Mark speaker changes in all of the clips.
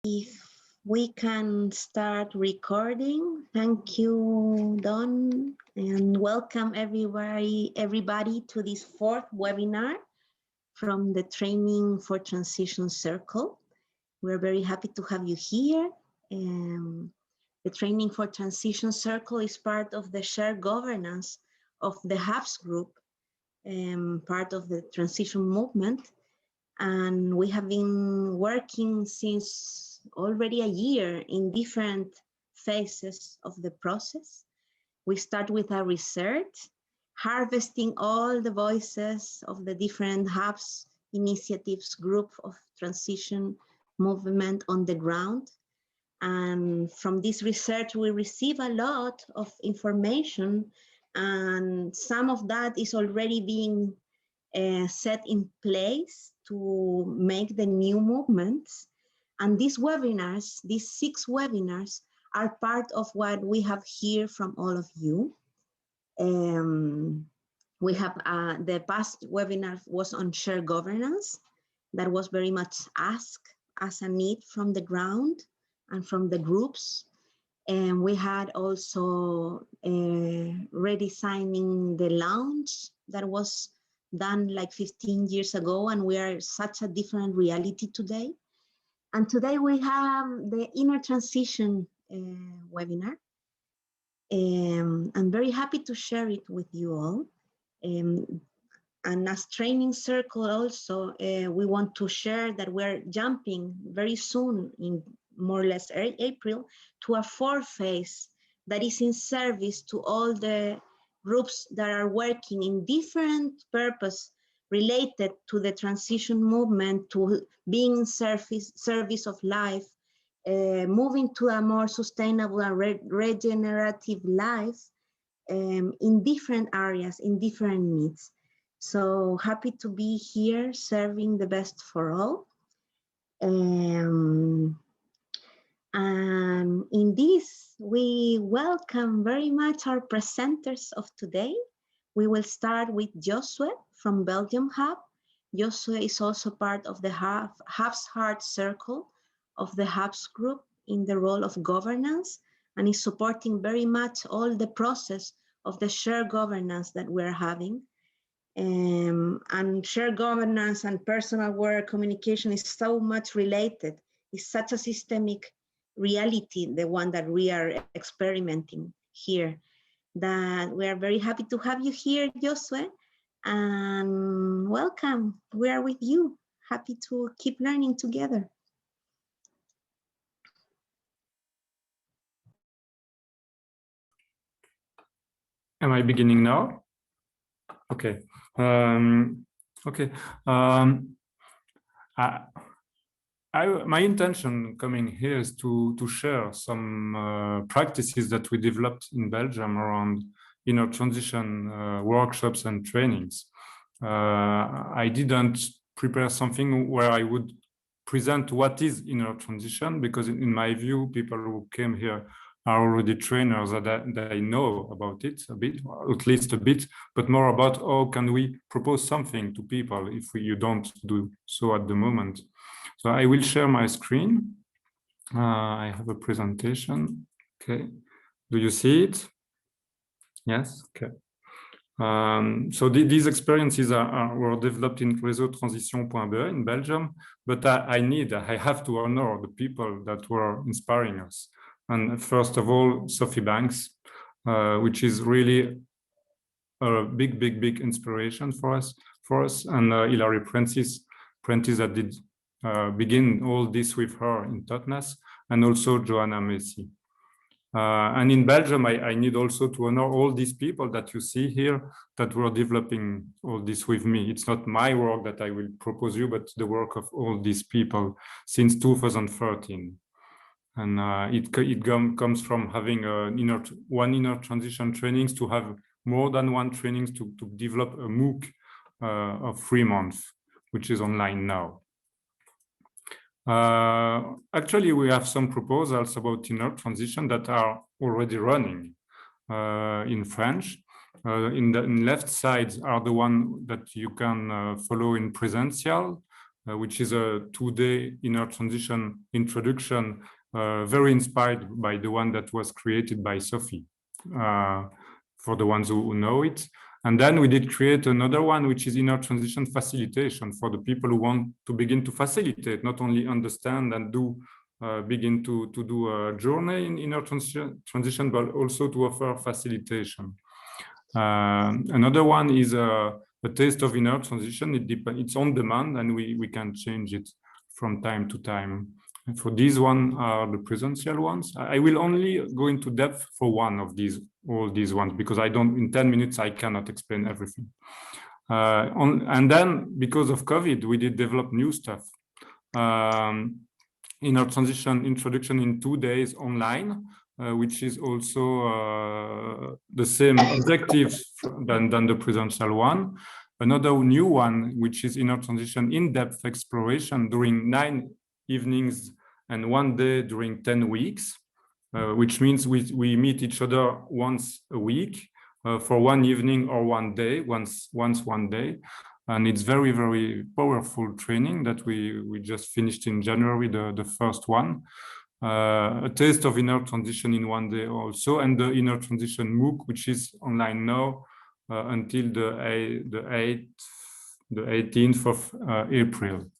Speaker 1: If we can start recording. Thank you, Don, and welcome everybody to this fourth webinar from the Training for Transition Circle. We're very happy to have you here. The Training for Transition Circle is part of the shared governance of the HAPS group, part of the transition movement. And we have been working since already a year in different phases of the process. We start with our research, harvesting all the voices of the different hubs, initiatives, group of transition movement on the ground. And from this research, we receive a lot of information, and some of that is already being set in place to make the new movements. And these webinars, these 6 webinars, are part of what we have here from all of you. We have the past webinar was on shared governance. That was very much asked as a need from the ground and from the groups. And we had also redesigning the launch that was done like 15 years ago, and we are such a different reality today. And today we have the inner transition webinar. I'm very happy to share it with you all. And as training circle also, we want to share that we're jumping very soon, in more or less April, to a 4th phase that is in service to all the groups that are working in different purpose related to the transition movement, to being in service of life, moving to a more sustainable and regenerative life in different areas, in different needs. So happy to be here serving the best for all. And in this, we welcome very much our presenters of today. We will start with Josue from Belgium Hub. Josue is also part of the Hub's Heart Circle of the Hubs group in the role of governance, and is supporting very much all the process of the shared governance that we're having. And shared governance and personal aware communication is so much related. It's such a systemic reality, the one that we are experimenting here, that we are very happy to have you here, Josue, and welcome. We are with you, happy to keep learning together.
Speaker 2: Am I beginning now? Okay. My intention coming here is to share some practices that we developed in Belgium around inner transition workshops and trainings. I didn't prepare something where I would present what is inner transition, because in my view, people who came here are already trainers that they know about it a bit, or at least a bit, but more about how can we propose something to people if you don't do so at the moment. So I will share my screen. I have a presentation. Okay, do you see it? Yes, okay. So these experiences were developed in réseautransition.be in Belgium, but I have to honor the people that were inspiring us. And first of all, Sophie Banks, which is really a big inspiration for us, and Hilary Prentice that did begin all this with her in Totnes, and also Joanna Messi. And in Belgium, I need also to honor all these people that you see here that were developing all this with me. It's not my work that I will propose you, but the work of all these people since 2013. And it comes from having one inner transition trainings to have more than one trainings to develop a MOOC of 3 months, which is online now. Actually, we have some proposals about inner transition that are already running in French. In the left side are the one that you can follow in presential, which is a 2-day inner transition introduction, very inspired by the one that was created by Sophie, for the ones who know it. And then we did create another one, which is inner transition facilitation for the people who want to begin to facilitate, not only understand and do, begin to do a journey in inner transition, but also to offer facilitation. Another one is a taste of inner transition. It's on demand, and we can change it from time to time. And for these one are the presential ones. I will only go into depth for one of these, all these ones, because in 10 minutes, I cannot explain everything. And then because of COVID, we did develop new stuff. Inner transition introduction in 2 days online, which is also the same objectives than the presential one. Another new one, which is inner transition in-depth exploration during 9 evenings and 1 day during 10 weeks, which means we meet each other once a week for 1 evening or 1 day, once 1 day. And it's very, very powerful training that we just finished in January, the first one. A taste of inner transition in 1 day also, and the inner transition MOOC, which is online now until the 18th of April.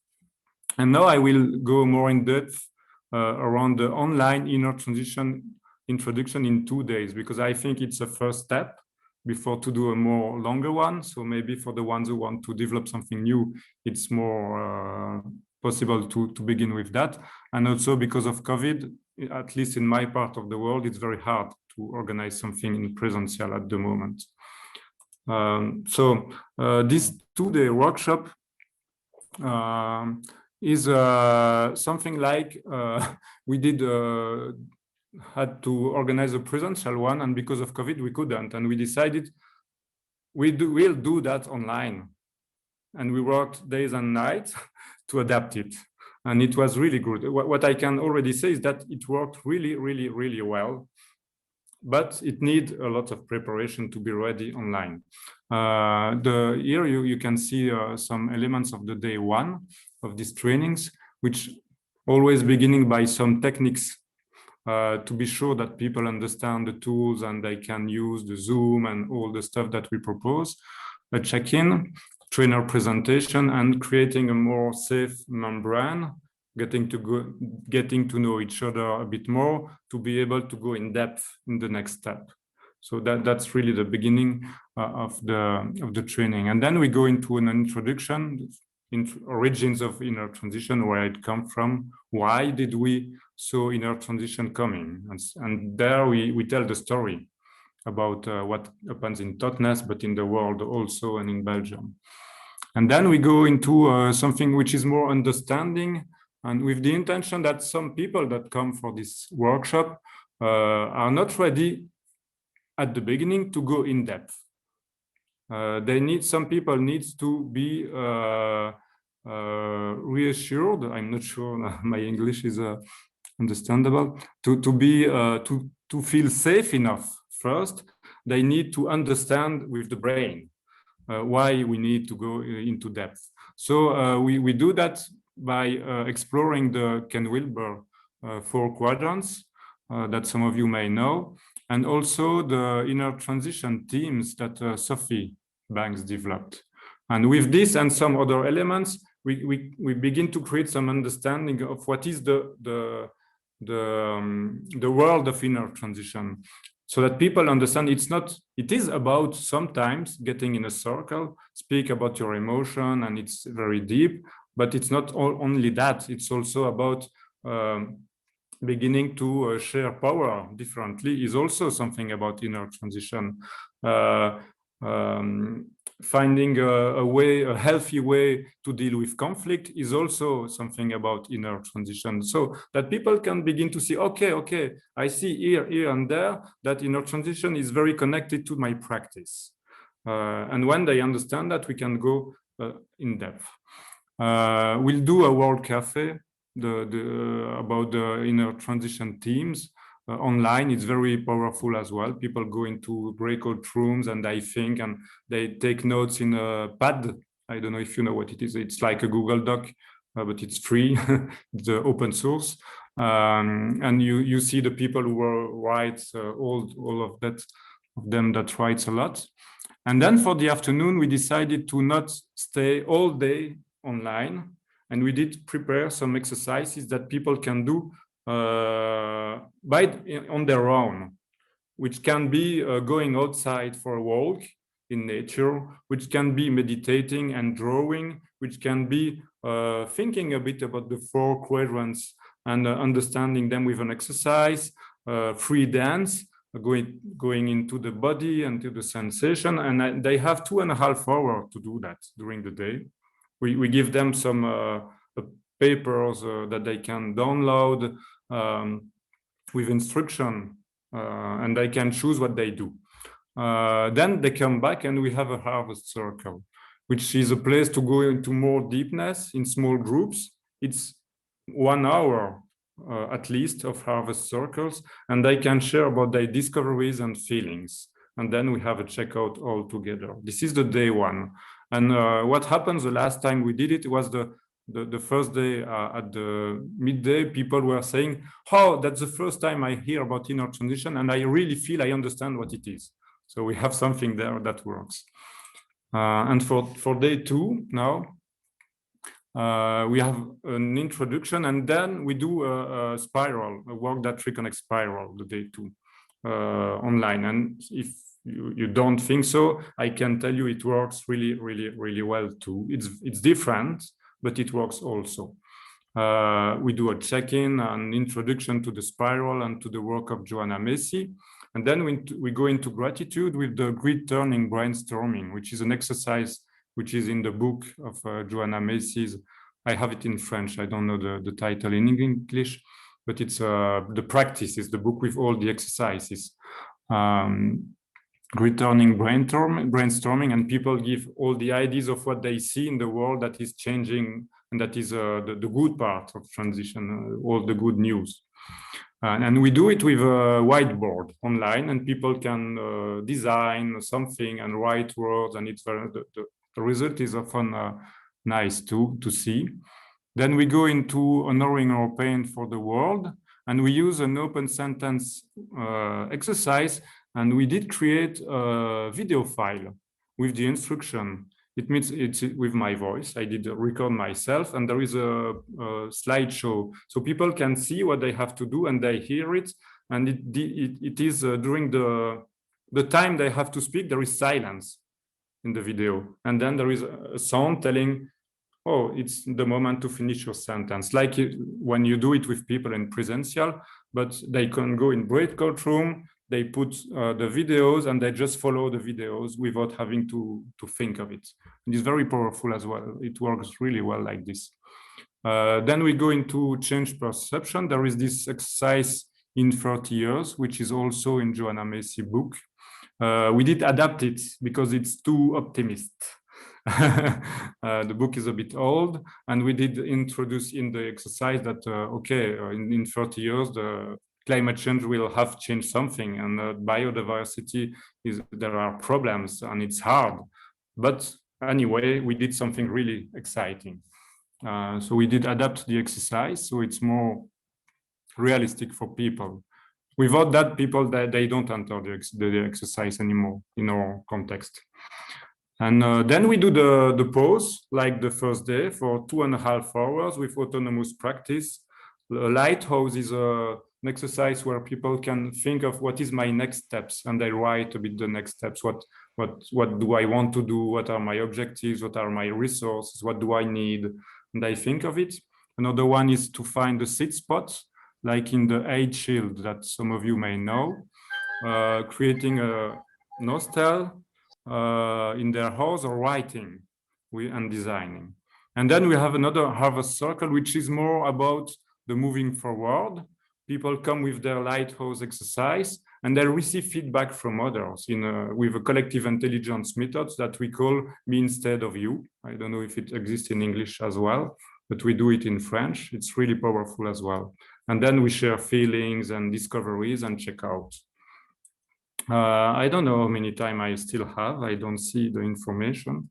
Speaker 2: And now I will go more in depth around the online inner transition introduction in 2 days, because I think it's a first step before to do a more longer one. So maybe for the ones who want to develop something new, it's more possible to begin with that. And also because of COVID, at least in my part of the world, it's very hard to organize something in presential at the moment. So this 2-day workshop is something like we did had to organize a presential one, and because of COVID we couldn't, and we decided we'll do that online, and we worked days and nights to adapt it, and it was really good. What I can already say is that it worked really, really, really well, but it needs a lot of preparation to be ready online. Here you can see some elements of the day 1 of these trainings, which always beginning by some techniques to be sure that people understand the tools and they can use the Zoom and all the stuff that we propose. A check-in, trainer presentation, and creating a more safe membrane, getting to know each other a bit more to be able to go in depth in the next step. So that's really the beginning of the training. And then we go into an introduction, origins of inner transition, where it comes from, why did we saw inner transition coming, and there we tell the story about what happens in Totnes, but in the world also, and in Belgium. And then we go into something which is more understanding, and with the intention that some people that come for this workshop are not ready at the beginning to go in depth. Some people need to be reassured. I'm not sure my English is understandable. To feel safe enough first, they need to understand with the brain why we need to go into depth. So we do that by exploring the Ken Wilber 4 quadrants that some of you may know, and also the inner transition themes that Sophie Banks developed. And with this and some other elements, we begin to create some understanding of what is the world of inner transition, so that people understand it is about sometimes getting in a circle, speak about your emotion, and it's very deep, but it's not only that, it's also about beginning to share power differently is also something about inner transition. Finding a healthy way to deal with conflict is also something about inner transition, so that people can begin to see, okay, I see here and there that inner transition is very connected to my practice. And when they understand that, we can go in depth. We'll do a World Cafe about the inner transition themes. Online, it's very powerful as well. People go into breakout rooms and they think, and they take notes in a pad. I don't know if you know what it is. It's like a Google Doc but it's free, it's open source. And you see the people who write all of them that writes a lot. And then for the afternoon, we decided to not stay all day online, and we did prepare some exercises that people can do on their own, which can be going outside for a walk in nature, which can be meditating and drawing, which can be thinking a bit about the 4 quadrants and understanding them with an exercise, free dance, going into the body and to the sensation. And they have 2.5 hours to do that during the day. We give them some papers that they can download with instruction, and they can choose what they do. Then they come back and we have a harvest circle, which is a place to go into more deepness in small groups. It's 1 hour at least of harvest circles, and they can share about their discoveries and feelings. And then we have a checkout all together. This is the day 1. And what happens the last time we did it was the first day at the midday, people were saying, oh, that's the first time I hear about inner transition, and I really feel I understand what it is. So we have something there that works. And for day 2 now, we have an introduction, and then we do a spiral, a work that reconnects spiral, the day 2 online. And if you don't think so, I can tell you it works really, really, really well too. It's different, but it works also. We do a check-in, an introduction to the spiral and to the work of Joanna Macy. And then we go into gratitude with the grid turning brainstorming, which is an exercise which is in the book of Joanna Macy's. I have it in French. I don't know the title in English, but it's the practice is the book with all the exercises. Grid turning brainstorming, and people give all the ideas of what they see in the world that is changing, and that is the good part of transition, all the good news. And we do it with a whiteboard online, and people can design something and write words, and it's the result is often nice to see. Then we go into honoring our pain for the world, and we use an open sentence exercise, and we did create a video file with the instruction. It means it's with my voice. I did record myself, and there is a slideshow, so people can see what they have to do, and they hear it. And it is during the time they have to speak, there is silence in the video, and then there is a sound telling, oh, it's the moment to finish your sentence, like when you do it with people in presential. But they can go in breakout room, they put the videos, and they just follow the videos without having to think of it. And it's very powerful as well. It works really well like this. Then we go into change perception. There is this exercise in 30 years, which is also in Joanna Macy book. We did adapt it because it's too optimist. The book is a bit old, and we did introduce in the exercise that, in 30 years, the climate change will have changed something, and biodiversity there are problems, and it's hard. But anyway, we did something really exciting. So we did adapt the exercise, so it's more realistic for people. Without that, people they don't enter the exercise anymore in our context. And then we do the pause, like the first day, for 2.5 hours with autonomous practice. A lighthouse is an exercise where people can think of what is my next steps, and they write a bit the next steps. What do I want to do? What are my objectives? What are my resources? What do I need? And I think of it. Another one is to find the seed spots, like in the age shield that some of you may know, creating a nostel in their house, or writing and designing. And then we have another harvest circle, which is more about the moving forward. People come with their lighthouse exercise, and they receive feedback from others with a collective intelligence methods that we call me instead of you. I don't know if it exists in English as well, but we do it in French. It's really powerful as well. And then we share feelings and discoveries and check out. I don't know how many time I still have. I don't see the information.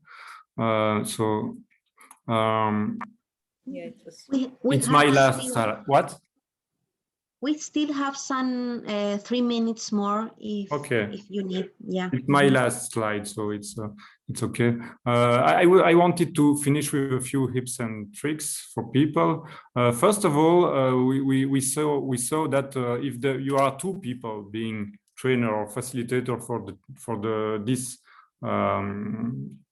Speaker 3: Yeah, it was.
Speaker 1: We
Speaker 2: It's my
Speaker 1: have
Speaker 2: last
Speaker 1: still,
Speaker 2: slide. What?
Speaker 1: we still have some 3 minutes more
Speaker 2: Okay.
Speaker 1: if you need. Yeah.
Speaker 2: It's my last slide, so it's okay. I wanted to finish with a few tips and tricks for people. First of all, we saw that if you are two people being trainer or facilitator for this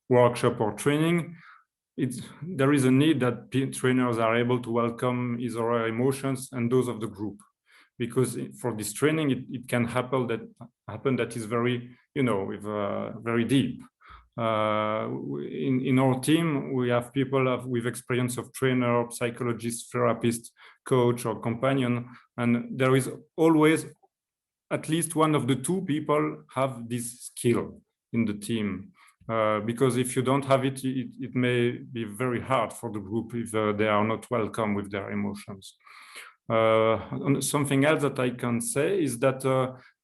Speaker 2: workshop or training, there is a need that trainers are able to welcome his or her emotions and those of the group, because for this training it can happen that is very, very deep. In our team we have people with experience of trainer, psychologist, therapist, coach, or companion, and there is always at least one of the two people have this skill in the team. Because if you don't have it, it may be very hard for the group if they are not welcome with their emotions. Something else that I can say is that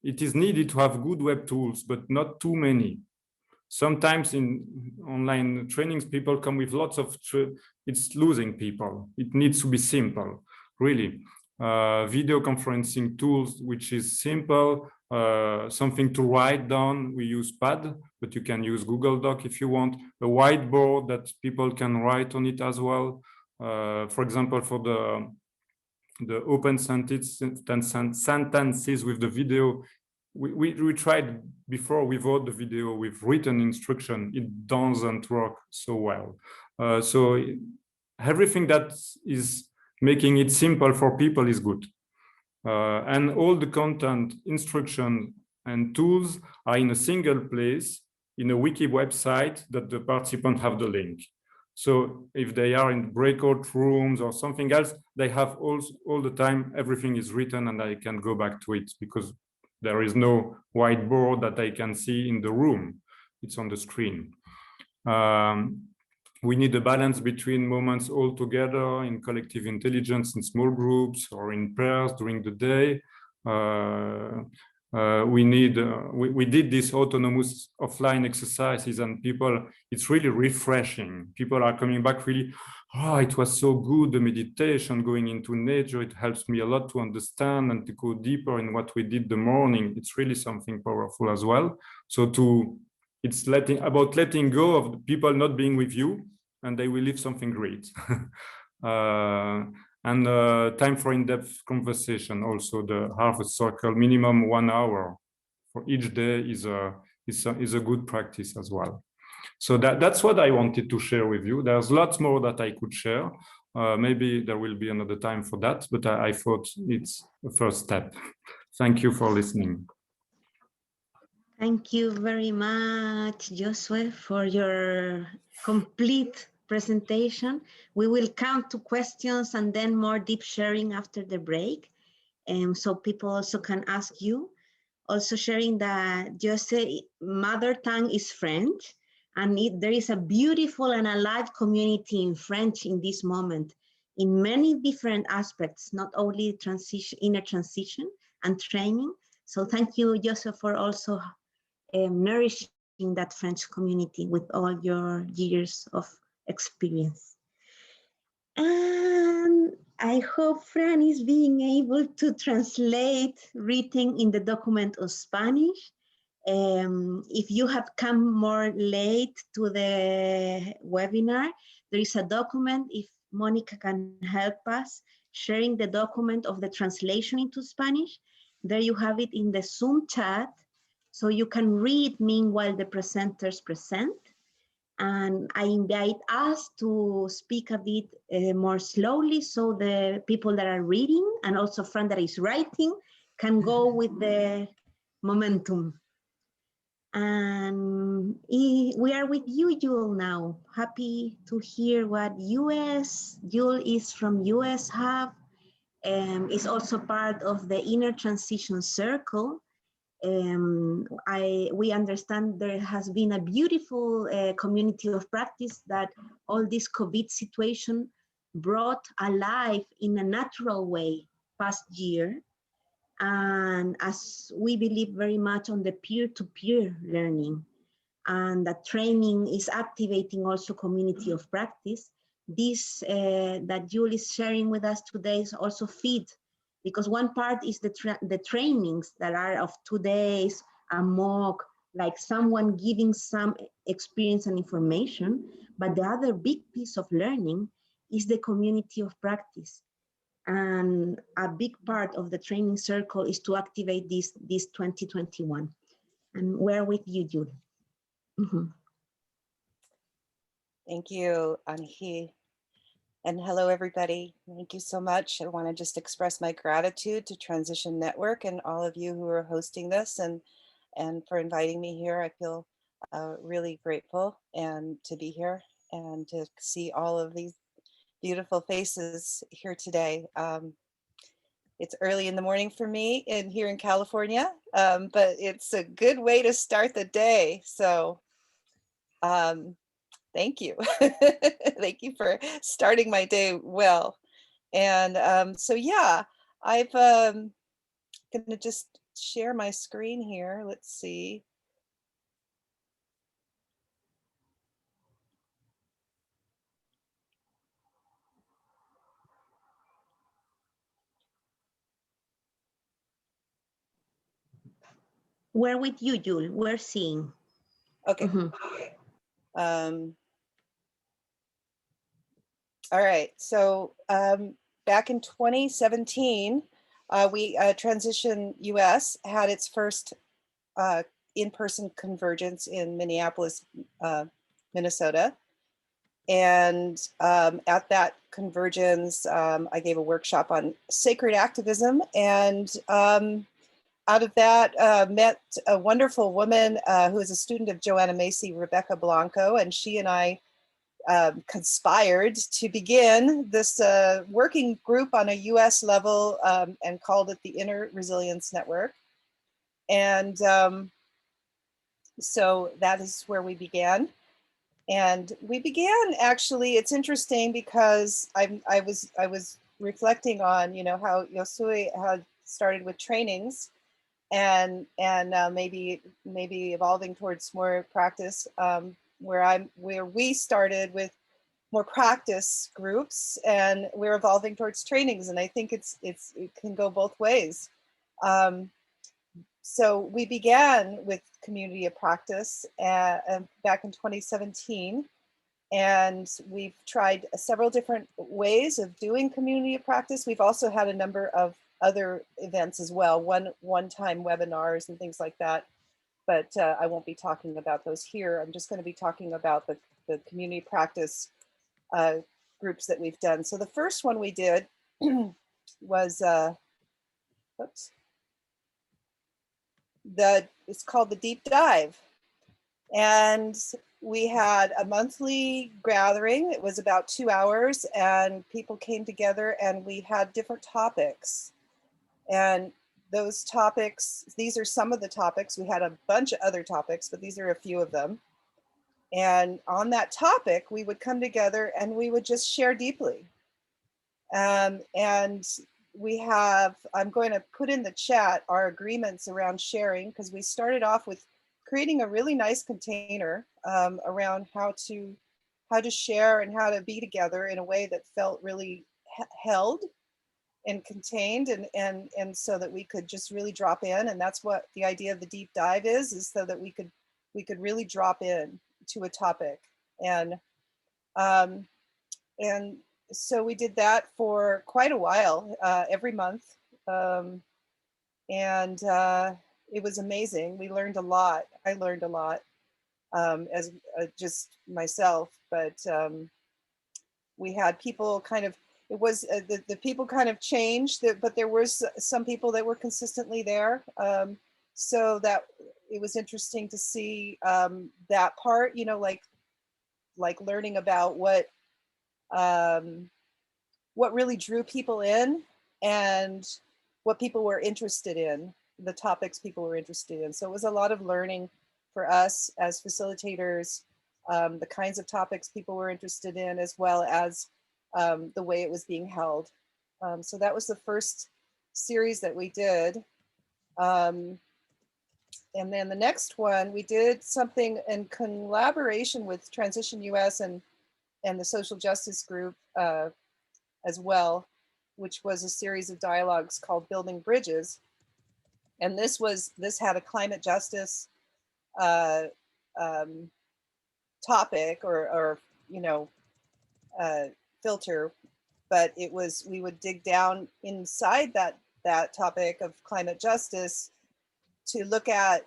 Speaker 2: it is needed to have good web tools, but not too many. Sometimes in online trainings, people come with lots of, it's losing people. It needs to be simple, really. Video conferencing tools, which is simple, something to write down. We use Pad, but you can use Google Doc if you want. A whiteboard that people can write on it as well. For example, for the open sentences with the video, we tried before without the video with written instruction. It doesn't work so well. So everything that is making it simple for people is good. And all the content, instruction, and tools are in a single place in a wiki website that the participants have the link. So if they are in breakout rooms or something else, they have all the time, everything is written and I can go back to it, because there is no whiteboard that I can see in the room. It's on the screen. We need a balance between moments all together in collective intelligence in small groups or in pairs during the day. We did this autonomous offline exercises, and people, it's really refreshing. People are coming back really, oh, it was so good, the meditation, going into nature, it helps me a lot to understand and to go deeper in what we did the morning. It's really something powerful as well. So it's about letting go of the people not being with you, and they will live something great. And time for in-depth conversation. Also, the Harvard Circle, minimum 1 hour for each day is a good practice as well. So that's what I wanted to share with you. There's lots more that I could share. Maybe there will be another time for that, but I thought it's a first step. Thank you for listening.
Speaker 1: Thank you very much, Josué, for your complete presentation. We will come to questions and then more deep sharing after the break. So people also can ask you. Also sharing that Josué's mother tongue is French, and there is a beautiful and alive community in French in this moment, in many different aspects, not only transition, inner transition and training. So thank you, Josué, for also nourishing that French community with all your years of experience. And I hope Fran is being able to translate written in the document of Spanish. If you have come more late to the webinar, there is a document, if Monica can help us, sharing the document of the translation into Spanish. There you have it in the Zoom chat, so you can read meanwhile the presenters present. And I invite us to speak a bit more slowly, so the people that are reading and also Fran that is writing can go with the momentum. And we are with you, Jewel, now. Happy to hear what Jewel is from US Hub, is also part of the Inner Transition Circle. We understand there has been a beautiful community of practice that all this COVID situation brought alive in a natural way past year. And as we believe very much on the peer-to-peer learning, and that training is activating also community of practice, this that Julie is sharing with us today is also feed, because one part is the trainings that are of 2 days, a mock, like someone giving some experience and information, but the other big piece of learning is the community of practice. And a big part of the training circle is to activate this 2021. And we're with you, Julie. Mm-hmm.
Speaker 3: Thank you, Anhi. And hello, everybody. Thank you so much. I want to just express my gratitude to Transition Network and all of you who are hosting this and for inviting me here. I feel really grateful and to be here and to see all of these beautiful faces here today. It's early in the morning for me here in California, but it's a good way to start the day. So thank you. Thank you for starting my day well. And so, yeah, I'm gonna just share my screen here. Let's see.
Speaker 1: We're with you, Julie. We're seeing.
Speaker 3: Okay.
Speaker 1: Mm-hmm.
Speaker 3: All right. So back in 2017, Transition US had its first in-person convergence in Minneapolis, Minnesota. And at that convergence, I gave a workshop on sacred activism. And out of that, met a wonderful woman who is a student of Joanna Macy, Rebecca Blanco, and she and I conspired to begin this working group on a US level and called it the Inner Resilience Network. And so that is where we began. And we began, actually, it's interesting because I was reflecting on, how Yosui had started with trainings and maybe evolving towards more practice, where we started with more practice groups and we're evolving towards trainings. And I think it can go both ways. So we began with community of practice back in 2017. And we've tried several different ways of doing community of practice. We've also had a number of other events as well, one-time webinars and things like that. But I won't be talking about those here. I'm just going to be talking about the community practice groups that we've done. So the first one we did was, it's called the Deep Dive. And we had a monthly gathering. It was about 2 hours and people came together and we had different topics. And those topics, these are some of the topics. We had a bunch of other topics, but these are a few of them. And on that topic, we would come together and we would just share deeply. And we have, I'm going to put in the chat our agreements around sharing, because we started off with creating a really nice container around how to share and how to be together in a way that felt really held and contained, and so that we could just really drop in. And that's what the idea of the deep dive is so that we could really drop in to a topic. And so we did that for quite a while, every month. And it was amazing. We learned a lot. I learned a lot as just myself, but we had people kind of, it was the people kind of changed, but there was some people that were consistently there. So that it was interesting to see that part, like learning about what really drew people in and what people were interested in, the topics people were interested in. So it was a lot of learning for us as facilitators, the kinds of topics people were interested in, as well as the way it was being held. So that was the first series that we did. And then the next one, we did something in collaboration with Transition US and the social justice group as well, which was a series of dialogues called Building Bridges. And this had a climate justice topic or filter, but we would dig down inside that topic of climate justice to look at,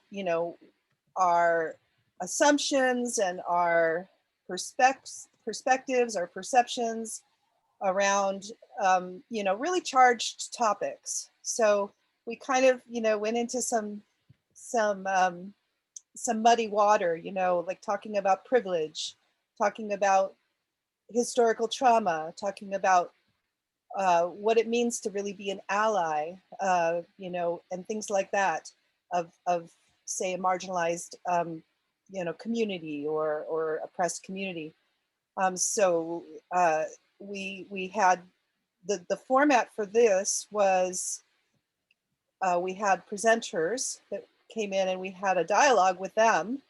Speaker 3: our assumptions and our perspectives, our perceptions around, really charged topics. So we kind of, went into some muddy water, like talking about privilege, talking about historical trauma, talking about what it means to really be an ally, and things like that of say a marginalized, community or oppressed community. So we had the format for this was we had presenters that came in and we had a dialogue with them.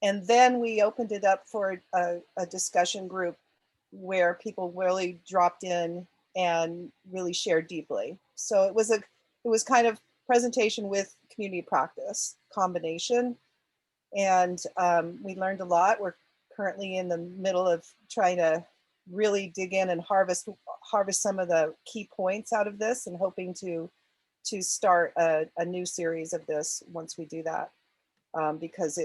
Speaker 3: And then we opened it up for a discussion group where people really dropped in and really shared deeply. So it was kind of presentation with community practice combination. And we learned a lot. We're currently in the middle of trying to really dig in and harvest some of the key points out of this, and hoping to start a new series of this once we do that. Because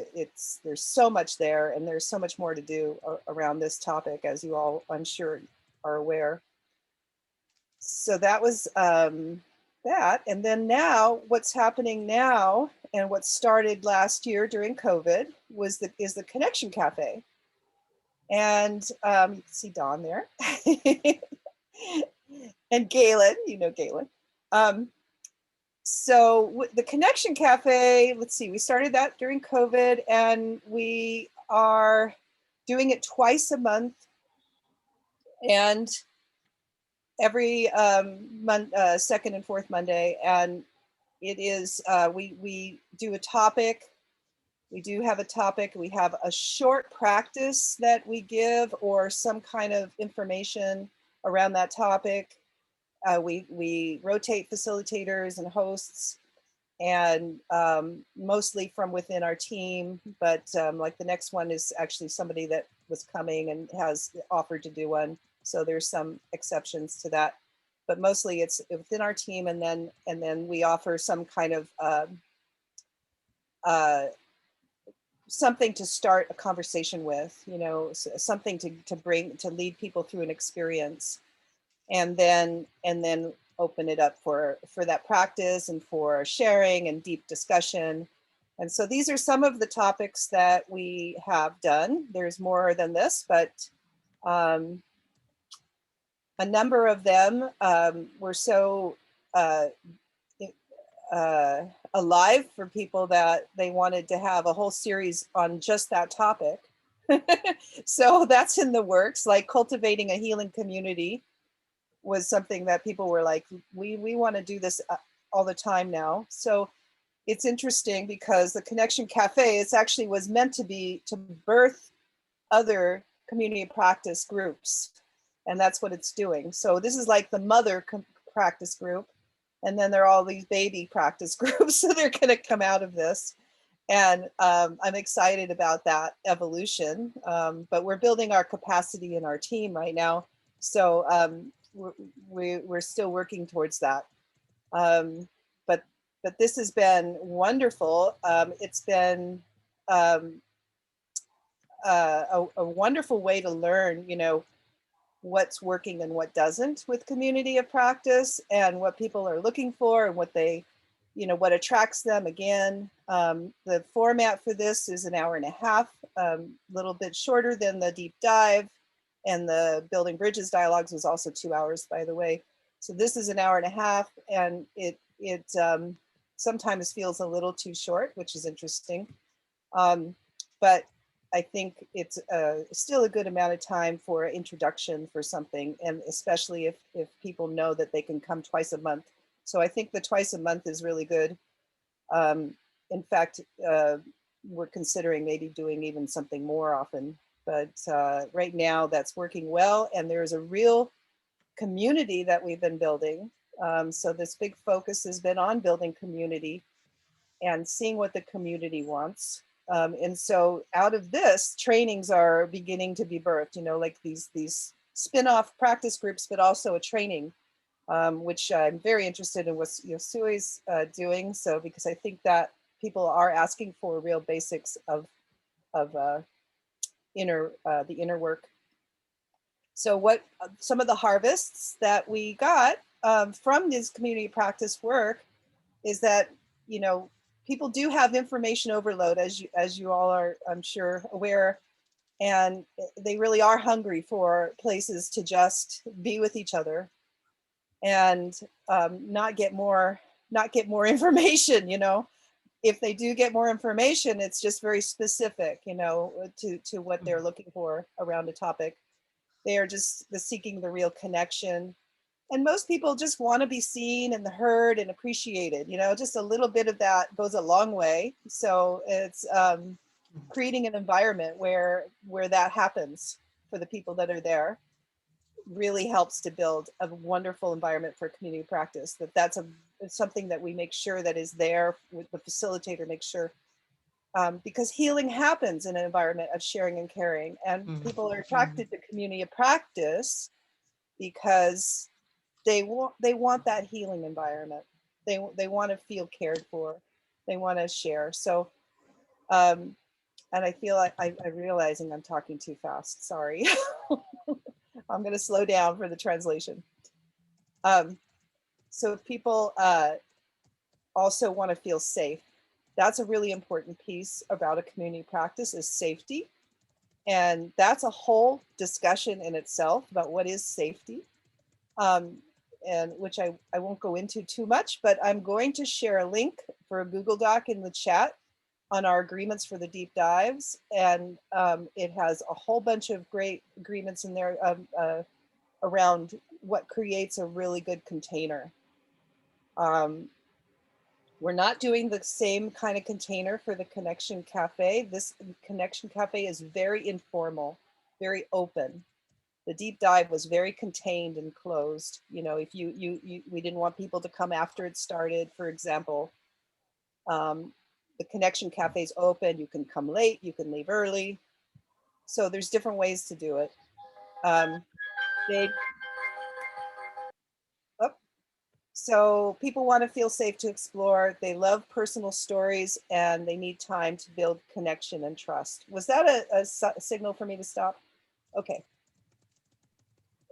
Speaker 3: there's so much there, and there's so much more to do around this topic, as you all, I'm sure, are aware. So that was that. And then now, what's happening now, and what started last year during COVID is the Connection Cafe. And you can see Dawn there, and Galen, Galen. So the Connection Cafe, let's see, we started that during COVID, and we are doing it twice a month, and every second and fourth Monday. And it is, we do a topic. We do have a topic. We have a short practice that we give, or some kind of information around that topic. We rotate facilitators and hosts, and mostly from within our team. But like the next one is actually somebody that was coming and has offered to do one. So there's some exceptions to that, but mostly it's within our team. And then we offer some kind of something to start a conversation with, something to lead people through an experience, and then open it up for that practice and for sharing and deep discussion. And so these are some of the topics that we have done. There's more than this, but a number of them were so alive for people that they wanted to have a whole series on just that topic. So that's in the works, like cultivating a healing community was something that people were like, we want to do this all the time now. So it's interesting because the Connection Cafe, it actually was meant to birth other community practice groups. And that's what it's doing. So this is like the mother practice group. And then there are all these baby practice groups. So they're going to come out of this. And I'm excited about that evolution. But we're building our capacity in our team right now. So we're still working towards that. But this has been wonderful. It's been a wonderful way to learn, what's working and what doesn't with community of practice, and what people are looking for, and what they, what attracts them. Again, the format for this is an hour and a half, a little bit shorter than the deep dive, and the Building Bridges dialogues was also 2 hours, by the way. So this is an hour and a half, and it sometimes feels a little too short, which is interesting. But I think it's still a good amount of time for introduction for something, and especially if people know that they can come twice a month. So I think the twice a month is really good. In fact, we're considering maybe doing even something more often But right now that's working well, and there's a real community that we've been building. So this big focus has been on building community and seeing what the community wants. And so out of this, trainings are beginning to be birthed, you know, like these spin-off practice groups, but also a training, which I'm very interested in what Yosui's doing. So, because I think that people are asking for real basics of the inner work. So what some of the harvests that we got from this community practice work is that, you know, people do have information overload, as you all are, I'm sure, aware, and they really are hungry for places to just be with each other and not get more information. You know, if they do get more information, it's just very specific, you know, to what they're looking for around a topic. They are just seeking the real connection. And most people just want to be seen and heard and appreciated, you know, just a little bit of that goes a long way. So it's creating an environment where that happens for the people that are there really helps to build a wonderful environment for community practice. That's something that we make sure that is there with the facilitator, make sure, because healing happens in an environment of sharing and caring, and people are attracted to community of practice because they want that healing environment. They want to feel cared for. They want to share. So, and I feel like I'm realizing I'm talking too fast. Sorry. I'm going to slow down for the translation. So people also want to feel safe. That's a really important piece about a community practice is safety. And that's a whole discussion in itself about what is safety. And which I won't go into too much, but I'm going to share a link for a Google Doc in the chat on our agreements for the deep dives. And it has a whole bunch of great agreements in there around what creates a really good container. We're not doing the same kind of container for the Connection Cafe. This Connection Cafe is very informal, very open. The deep dive was very contained and closed. You know, if we didn't want people to come after it started, for example. The Connection Cafe is open. You can come late, you can leave early. So there's different ways to do it. So people want to feel safe to explore. They love personal stories and they need time to build connection and trust. Was that a signal for me to stop? Okay.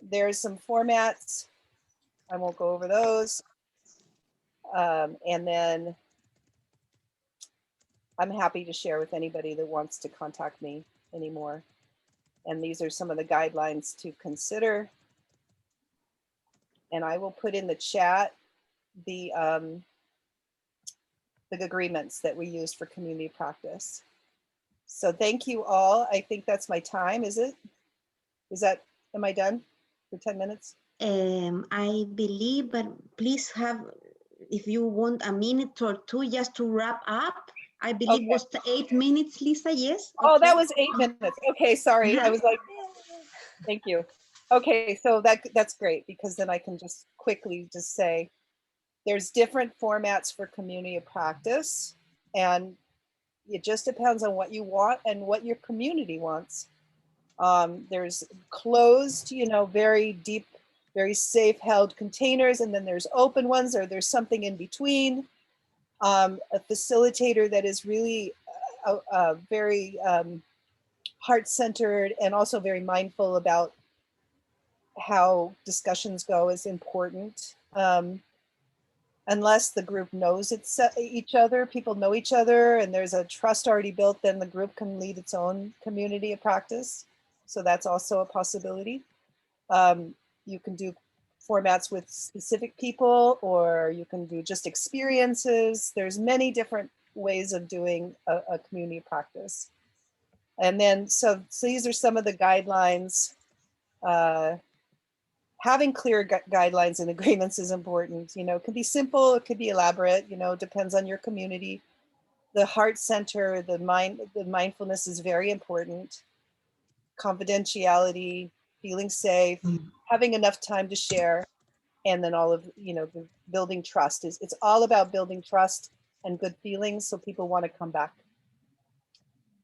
Speaker 3: There's some formats. I won't go over those. And then I'm happy to share with anybody that wants to contact me anymore. And these are some of the guidelines to consider. And I will put in the chat the agreements that we use for community practice. So thank you all. I think that's my time, is it? Am I done for 10 minutes?
Speaker 1: I believe, but please have, if you want a minute or two just to wrap up. I believe was 8 minutes, Lisa, yes?
Speaker 3: Oh, that was 8 minutes. Okay, sorry. I was like, thank you. Okay, so that's great because then I can just quickly just say, there's different formats for community of practice, and it just depends on what you want and what your community wants. There's closed, you know, very deep, very safe held containers, and then there's open ones, or there's something in between. A facilitator that is really very heart-centered and also very mindful about how discussions go is important. Unless the group knows each other, people know each other, and there's a trust already built, then the group can lead its own community of practice. So that's also a possibility. You can do formats with specific people, or you can do just experiences. There's many different ways of doing a community practice. And then, so these are some of the guidelines. Having clear guidelines and agreements is important. You know, it could be simple, it could be elaborate, you know, depends on your community. The heart center, the mindfulness is very important. confidentiality, feeling safe, having enough time to share, and then all of, the building trust. It's all about building trust and good feelings so people want to come back.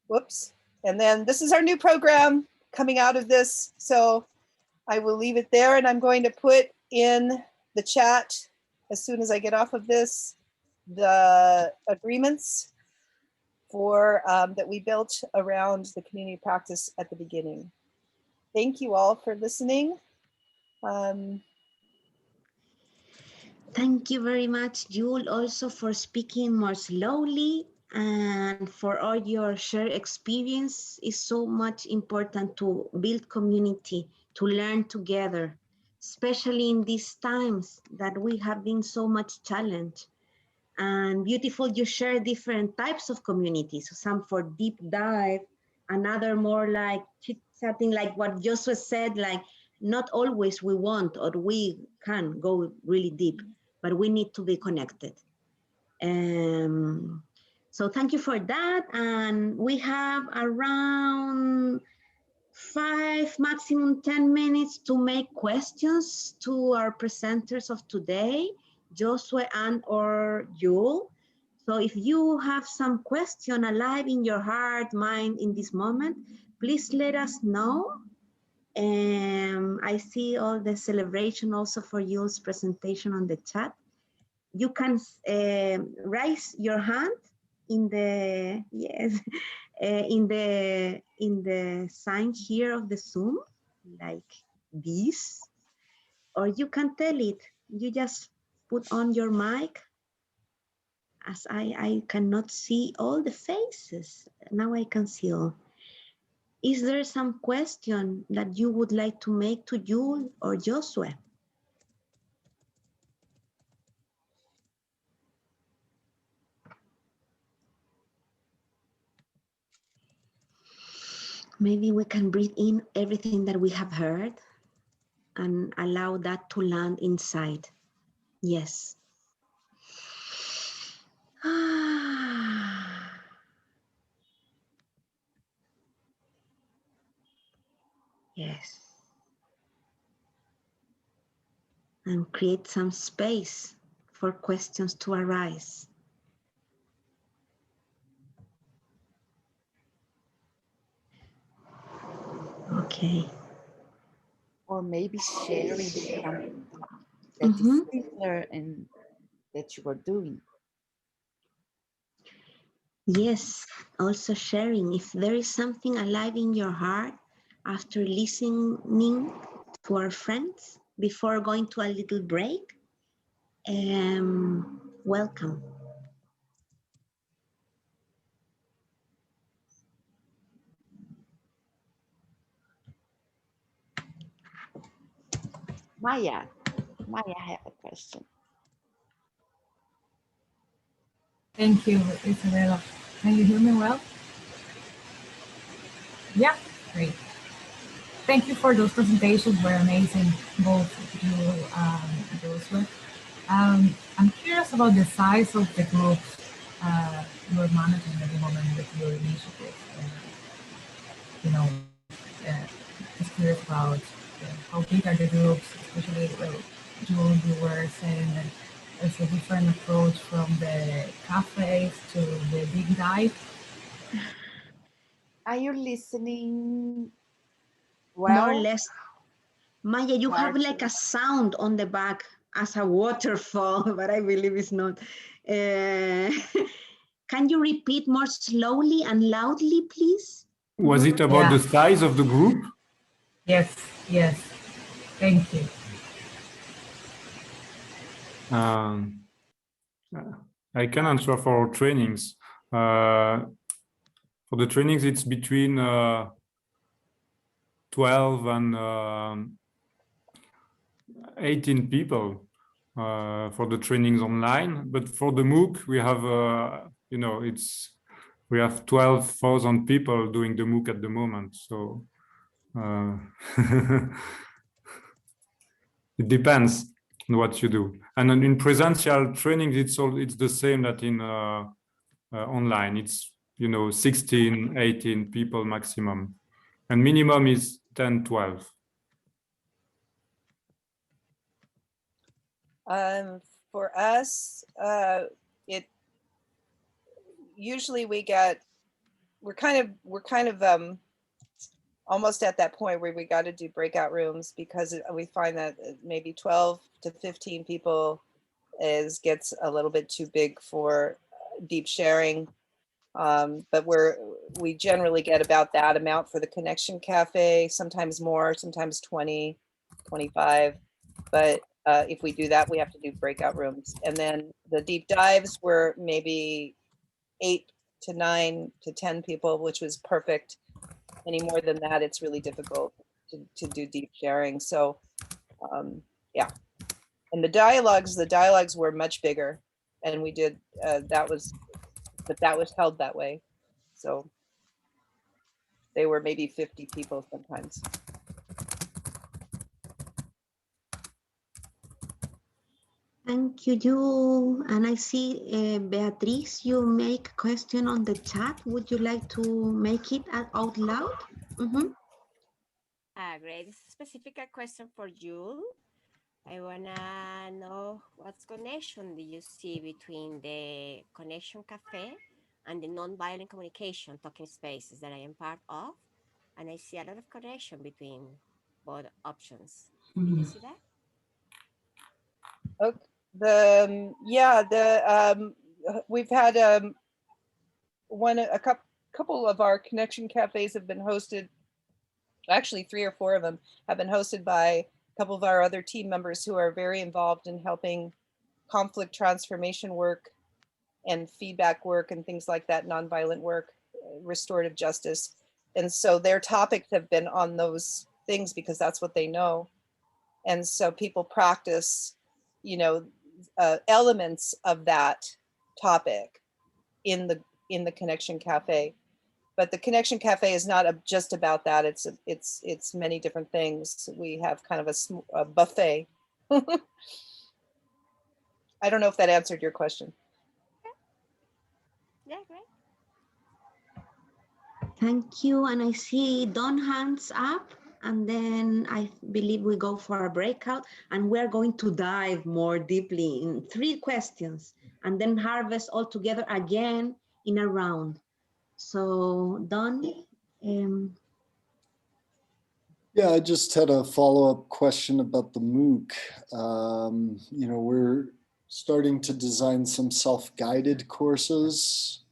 Speaker 3: Whoops. And then this is our new program coming out of this. So I will leave it there, and I'm going to put in the chat as soon as I get off of this, the agreements for that we built around the community practice at the beginning. Thank you all for listening.
Speaker 1: Thank you very much, Jewel, also for speaking more slowly and for all your shared experience. Is so much important to build community, to learn together, especially in these times that we have been so much challenged. And beautiful, you share different types of communities, some for deep dive, another more like chit-chatting, like what Joshua said, like not always we want or we can go really deep, but we need to be connected. So thank you for that. And we have around 5, maximum 10 minutes to make questions to our presenters of today, Joshua and or Jewel. So if you have some question alive in your heart, mind in this moment, please let us know. I see all the celebration also for Jules' presentation on the chat. You can raise your hand in the, yes, in the sign here of the Zoom, like this, or you can tell it. You just put on your mic, as I cannot see all the faces. Now I can see all. Is there some question that you would like to make to Jewel or Joshua? Maybe we can breathe in everything that we have heard and allow that to land inside. Yes. Yes. And create some space for questions to arise. Okay.
Speaker 4: Or maybe sharing something that is similar and that you are doing.
Speaker 1: Yes, also sharing. If there is something alive in your heart after listening to our friends before going to a little break, welcome.
Speaker 4: Maya, I have a question.
Speaker 5: Thank you, Isabella. Can you hear me well? Yeah, great. Thank you for those presentations, were amazing, both you and Joshua. I'm curious about the size of the groups you're managing at the moment with your initiative. Just curious about how big are the groups, especially you were saying that there's a different approach from the cafes to the deep dive.
Speaker 4: Are you listening well?
Speaker 1: More or less. Maya, you have like a sound on the back as a waterfall, but I believe it's not. Can you repeat more slowly and loudly, please?
Speaker 2: Was it about the size of the group?
Speaker 5: Yes. Thank you.
Speaker 2: I can answer for trainings. For the trainings, it's between 12 and 18 people for the trainings online. But for the MOOC, we have, we have 12,000 people doing the MOOC at the moment. So it depends on what you do. And in presential training, it's the same that in online. It's 16, 18 people maximum. and minimum is 10, 12.
Speaker 3: For us, it usually we're kind of almost at that point where we got to do breakout rooms, because we find that maybe 12 to 15 people gets a little bit too big for deep sharing. But we generally get about that amount for the Connection Cafe, sometimes more, sometimes 20, 25. But if we do that, we have to do breakout rooms. And then the deep dives were maybe 8 to 9 to 10 people, which was perfect. Any more than that, it's really difficult to do deep sharing. So yeah. And the dialogues were much bigger, and we did, that was held that way. So they were maybe 50 people sometimes.
Speaker 1: Thank you, Jewel. And I see, Beatrice, you make a question on the chat. Would you like to make it out loud? Mm-hmm.
Speaker 6: Great. This is a specific question for you. I wanna know what connection do you see between the Connection Cafe and the nonviolent communication talking spaces that I am part of, and I see a lot of connection between both options. Do you see that?
Speaker 3: Okay. We've had a couple of our Connection Cafes have been hosted. Actually, 3 or 4 of them have been hosted by a couple of our other team members who are very involved in helping conflict transformation work and feedback work and things like that, nonviolent work, restorative justice. And so their topics have been on those things because that's what they know. And so people practice, elements of that topic in the Connection Cafe. But the Connection Cafe is not just about that. It's many different things. We have kind of a buffet. I don't know if that answered your question.
Speaker 6: Yeah, great.
Speaker 1: Thank you. And I see Don hands up, and then I believe we go for a breakout, and we're going to dive more deeply in 3 questions and then harvest all together again in a round. So Don,
Speaker 7: yeah, I just had a follow-up question about the MOOC. We're starting to design some self-guided courses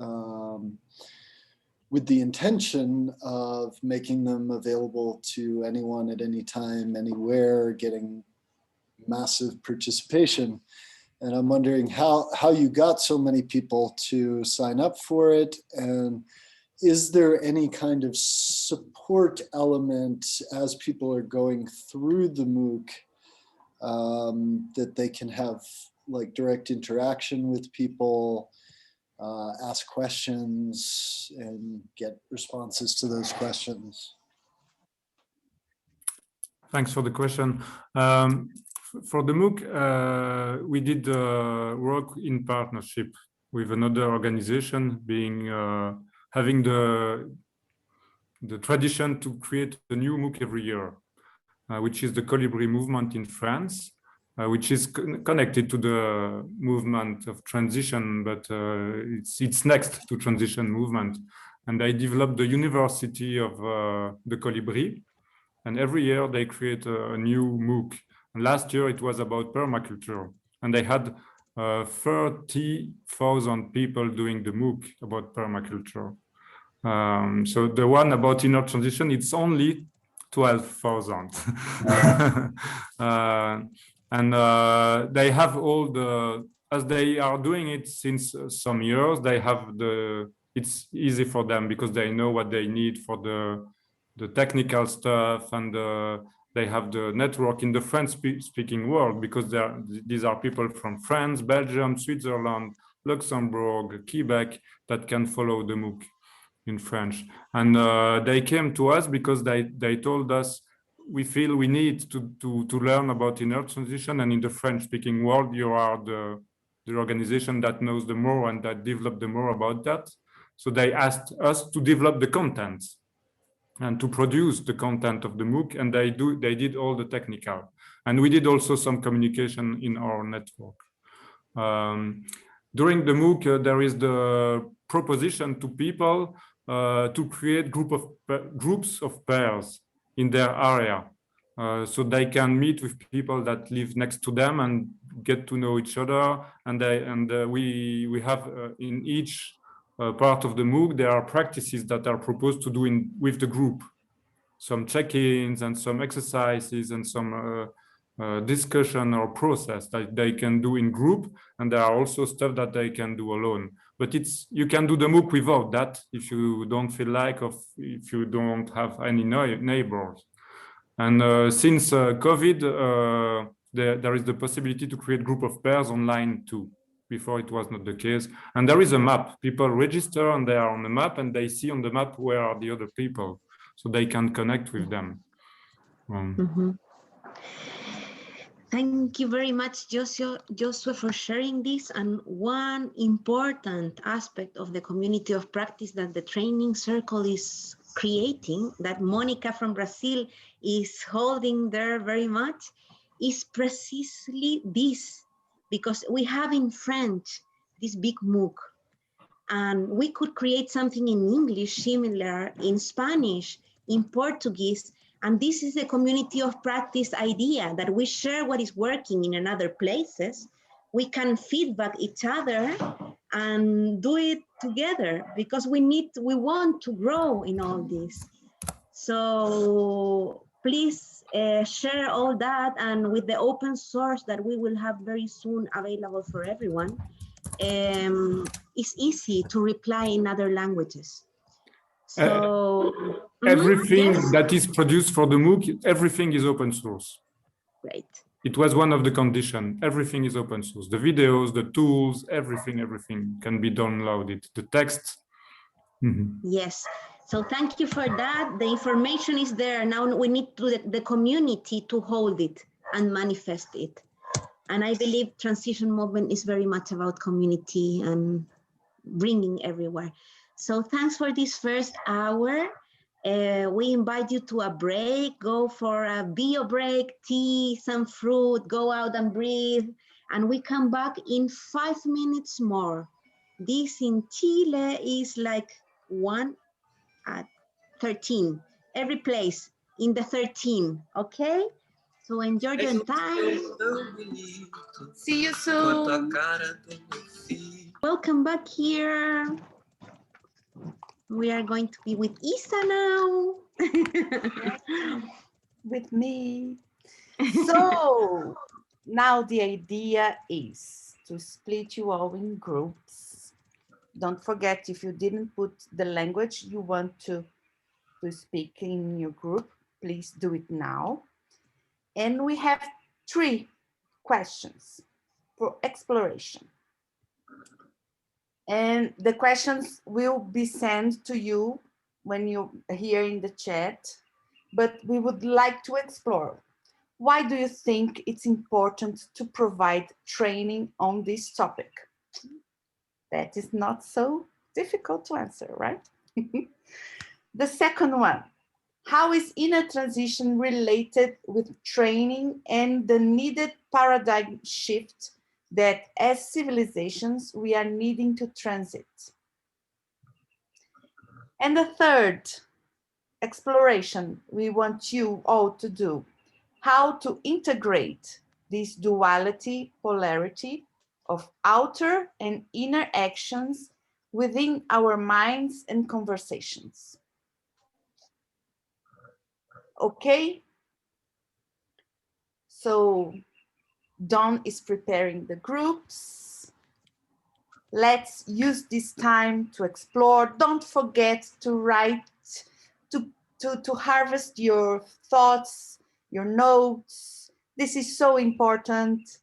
Speaker 7: with the intention of making them available to anyone at any time, anywhere, getting massive participation. And I'm wondering how you got so many people to sign up for it, and is there any kind of support element as people are going through the MOOC that they can have like direct interaction with people, ask questions and get responses to those questions?
Speaker 2: Thanks for the question. For the MOOC, we did work in partnership with another organization, having the tradition to create a new MOOC every year, which is the Colibri movement in France, which is connected to the movement of transition, but it's next to transition movement. And I developed the University of the Colibri, and every year they create a new MOOC. And last year it was about permaculture, and they had 30,000 people doing the MOOC about permaculture. So the one about inner transition, it's only 12,000. And they have all as they are doing it since some years, it's easy for them because they know what they need for the technical stuff, and they have the network in the French-speaking world, because these are people from France, Belgium, Switzerland, Luxembourg, Quebec that can follow the MOOC in French. And they came to us because they told us, we feel we need to learn about inner transition, and in the French-speaking world, you are the organization that knows the more and that developed the more about that. So they asked us to develop the content. and to produce the content of the MOOC, and they did all the technical. And we did also some communication in our network. During the MOOC, there is the proposition to people to create groups of pairs in their area. So they can meet with people that live next to them and get to know each other. And we have in each part of the MOOC, there are practices that are proposed to do with the group. Some check-ins and some exercises and some discussion or process that they can do in group. And there are also stuff that they can do alone. But you can do the MOOC without that if you don't feel like, if you don't have any neighbors. And since COVID, there is the possibility to create group of pairs online too. Before it was not the case. And there is a map. People register and they are on the map and they see on the map where are the other people, so they can connect with them.
Speaker 1: Thank you very much, Joshua, for sharing this. And one important aspect of the community of practice that the training circle is creating, that Monica from Brazil is holding there very much, is precisely this, because we have in French this big MOOC, and we could create something in English similar, in Spanish, in Portuguese. And this is a community of practice idea, that we share what is working in other places. We can feedback each other and do it together, because we want to grow in all this. So please share all that, and with the open source that we will have very soon available for everyone, it's easy to reply in other languages. So
Speaker 2: everything
Speaker 1: yes.
Speaker 2: that is produced for the MOOC, everything is open source.
Speaker 1: Great.
Speaker 2: It was one of the conditions. Everything is open source. The videos, the tools, everything can be downloaded. The text.
Speaker 1: Yes. So thank you for that. The information is there. Now we need the community to hold it and manifest it. And I believe transition movement is very much about community and bringing everywhere. So thanks for this first hour. We invite you to a break, go for a bio break, tea, some fruit, go out and breathe. And we come back in 5 minutes more. This in Chile is like 1:13. Every place in the 13, okay? So enjoy your time.
Speaker 4: See you soon.
Speaker 1: Welcome back here. We are going to be with Isa now.
Speaker 4: With me. So now the idea is to split you all in groups. Don't forget, if you didn't put the language you want to speak in your group, please do it now. And we have 3 questions for exploration. And the questions will be sent to you when you're here in the chat, but we would like to explore. Why do you think it's important to provide training on this topic? That is not so difficult to answer, right? The second one, how is inner transition related with training and the needed paradigm shift that as civilizations we are needing to transit? And the third exploration we want you all to do, how to integrate this duality, polarity of outer and inner actions within our minds and conversations. Okay? So Dawn is preparing the groups. Let's use this time to explore. Don't forget to write, to harvest your thoughts, your notes. This is so important.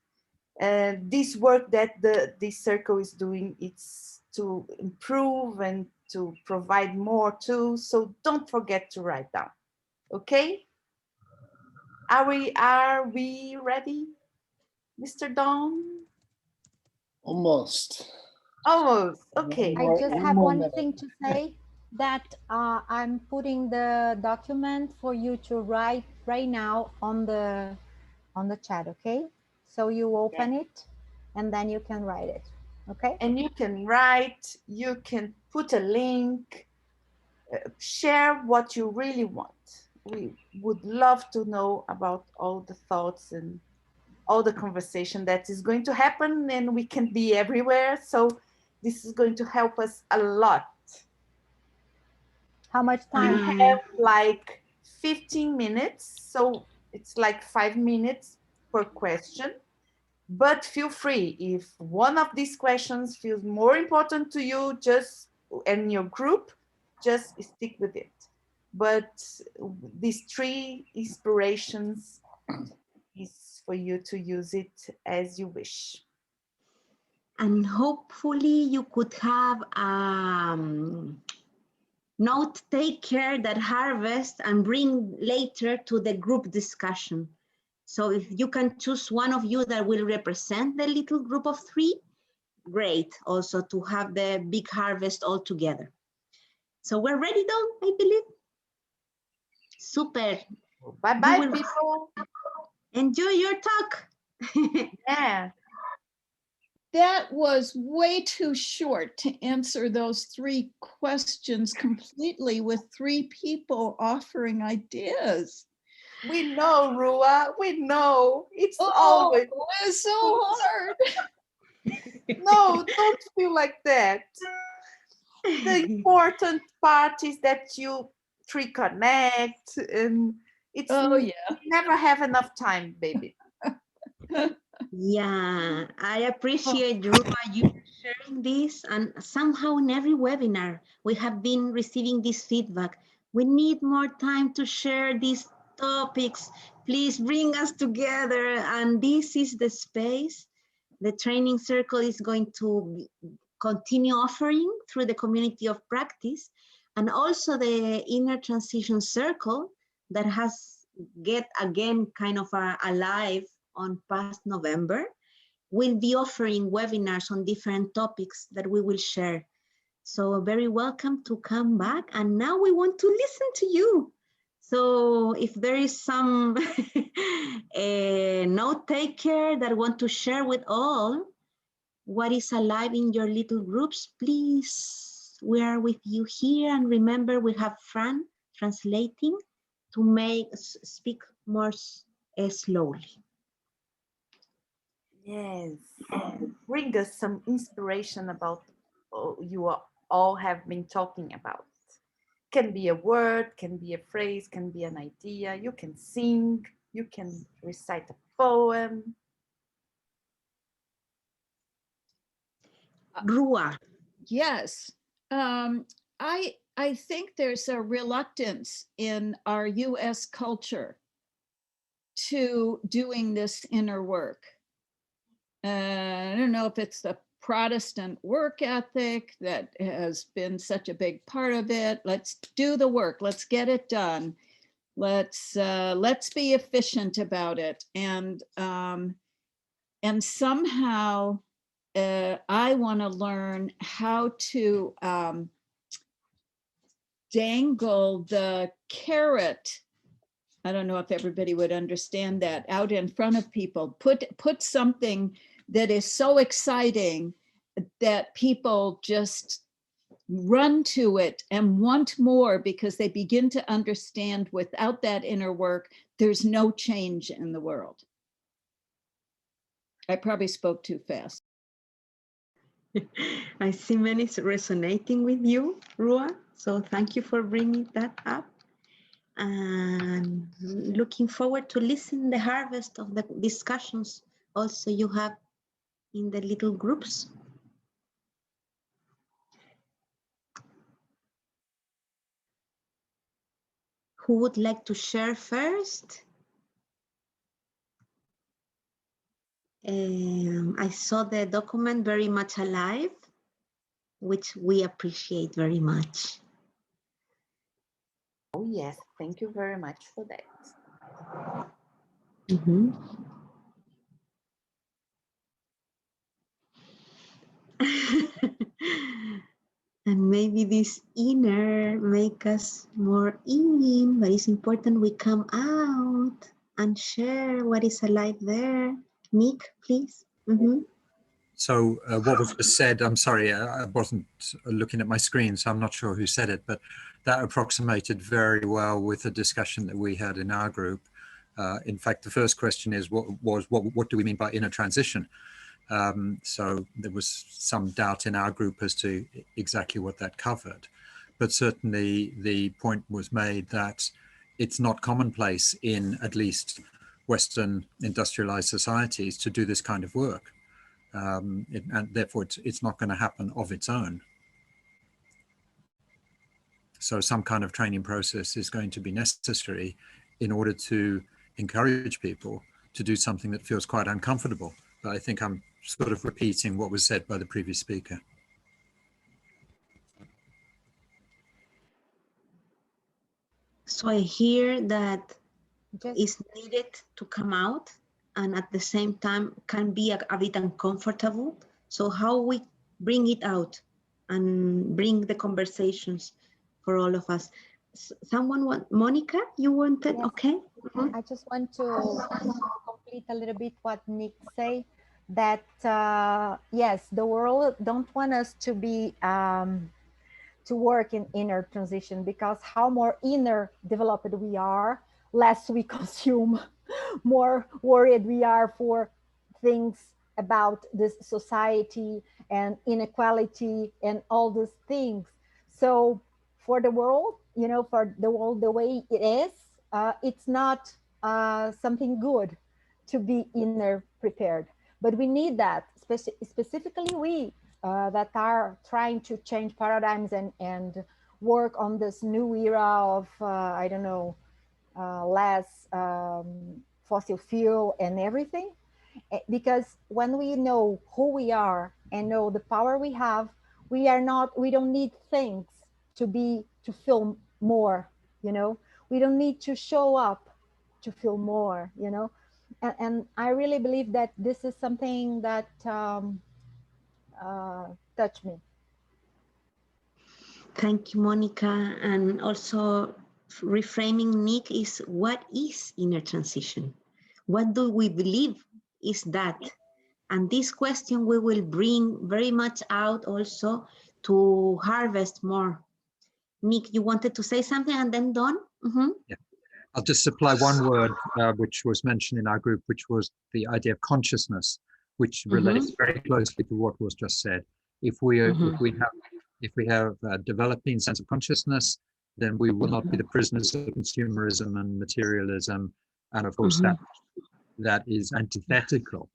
Speaker 4: This work that this circle is doing, it's to improve and to provide more tools. So don't forget to write down. Okay? Are we ready, Mr. Dawn?
Speaker 7: Almost.
Speaker 4: Almost. Okay.
Speaker 8: I just have one thing to say. that I'm putting the document for you to write right now on the chat, okay? So you open it and then you can write it, okay?
Speaker 4: And you can write, you can put a link, share what you really want. We would love to know about all the thoughts and all the conversation that is going to happen, and we can be everywhere. So this is going to help us a lot.
Speaker 8: How much
Speaker 4: We
Speaker 8: time?
Speaker 4: have like 15 minutes, so it's like 5 minutes per question. But feel free, if one of these questions feels more important to you, just in your group, just stick with it. But these 3 inspirations is for you to use it as you wish.
Speaker 1: And hopefully you could have note taker that harvest and bring later to the group discussion. So if you can choose one of you that will represent the little group of 3, great also to have the big harvest all together. So we're ready, Dawn, I believe. Super.
Speaker 4: Bye-bye, people.
Speaker 1: Enjoy your talk.
Speaker 4: Yeah.
Speaker 9: That was way too short to answer those 3 questions completely with 3 people offering ideas.
Speaker 4: We know, Rua, we know. It's always.
Speaker 9: It was so hard.
Speaker 4: No, don't feel like that. The important part is that you 3 connect, and it's never have enough time, baby.
Speaker 1: Yeah, I appreciate Rupa, you sharing this, and somehow in every webinar we have been receiving this feedback. We need more time to share these topics. Please bring us together, and this is the space the training circle is going to continue offering through the community of practice, and also the inner transition circle that has get again kind of alive on past November, will be offering webinars on different topics that we will share. So very welcome to come back. And now we want to listen to you. So if there is some note taker that want to share with all what is alive in your little groups, please, we are with you here. And remember, we have Fran translating to make speak more slowly.
Speaker 4: Yes, bring us some inspiration about you all have been talking about. Can be a word, can be a phrase, can be an idea. You can sing, you can recite a poem.
Speaker 1: Rua.
Speaker 9: Yes. I think there's a reluctance in our US culture to doing this inner work. I don't know if it's the Protestant work ethic that has been such a big part of it. Let's do the work. Let's get it done. Let's be efficient about it. And somehow I want to learn how to dangle the carrot. I don't know if everybody would understand that, out in front of people. Put something that is so exciting that people just run to it and want more, because they begin to understand without that inner work, there's no change in the world. I probably spoke too fast.
Speaker 1: I see many resonating with you, Rua. So thank you for bringing that up. And looking forward to listen the harvest of the discussions also you have in the little groups. Who would like to share first? I saw the document very much alive, which we appreciate very much.
Speaker 4: Oh yes, thank you very much for that.
Speaker 1: Mm-hmm. And maybe this inner make us more in, but it's important we come out and share what is alive there. Nick, please.
Speaker 10: So what was just said, I'm sorry, I wasn't looking at my screen, so I'm not sure who said it, but that approximated very well with the discussion that we had in our group. In fact, the first question is, what do we mean by inner transition? So there was some doubt in our group as to exactly what that covered. But certainly the point was made that it's not commonplace in at least Western industrialized societies to do this kind of work. And therefore it's not going to happen of its own. So some kind of training process is going to be necessary in order to encourage people to do something that feels quite uncomfortable. But I think I'm sort of repeating what was said by the previous speaker.
Speaker 1: So I hear that it's needed to come out and at the same time can be a bit uncomfortable. So how we bring it out and bring the conversations for all of us. Someone want, Monica, you wanted, yes. Okay.
Speaker 8: I just want to complete a little bit what Nick said, that yes, the world don't want us to be, to work in inner transition, because how more inner developed we are, less we consume, more worried we are for things about this society and inequality and all these things. So for the world, you know, for the world the way it is, it's not something good to be inner prepared. But we need that, specifically we that are trying to change paradigms and work on this new era of, I don't know, less fossil fuel and everything. Because when we know who we are and know the power we have, we don't need things to feel more, you know. We don't need to show up to feel more, you know. And I really believe that this is something that touched me.
Speaker 1: Thank you, Monica. And also reframing Nick is, what is inner transition? What do we believe is that? And this question we will bring very much out also to harvest more. Nick, you wanted to say something, and then Dawn?
Speaker 10: Yeah. I'll just supply one word which was mentioned in our group, which was the idea of consciousness, which relates very closely to what was just said. If we have a developing sense of consciousness, then we will not be the prisoners of consumerism and materialism, and of course that is antithetical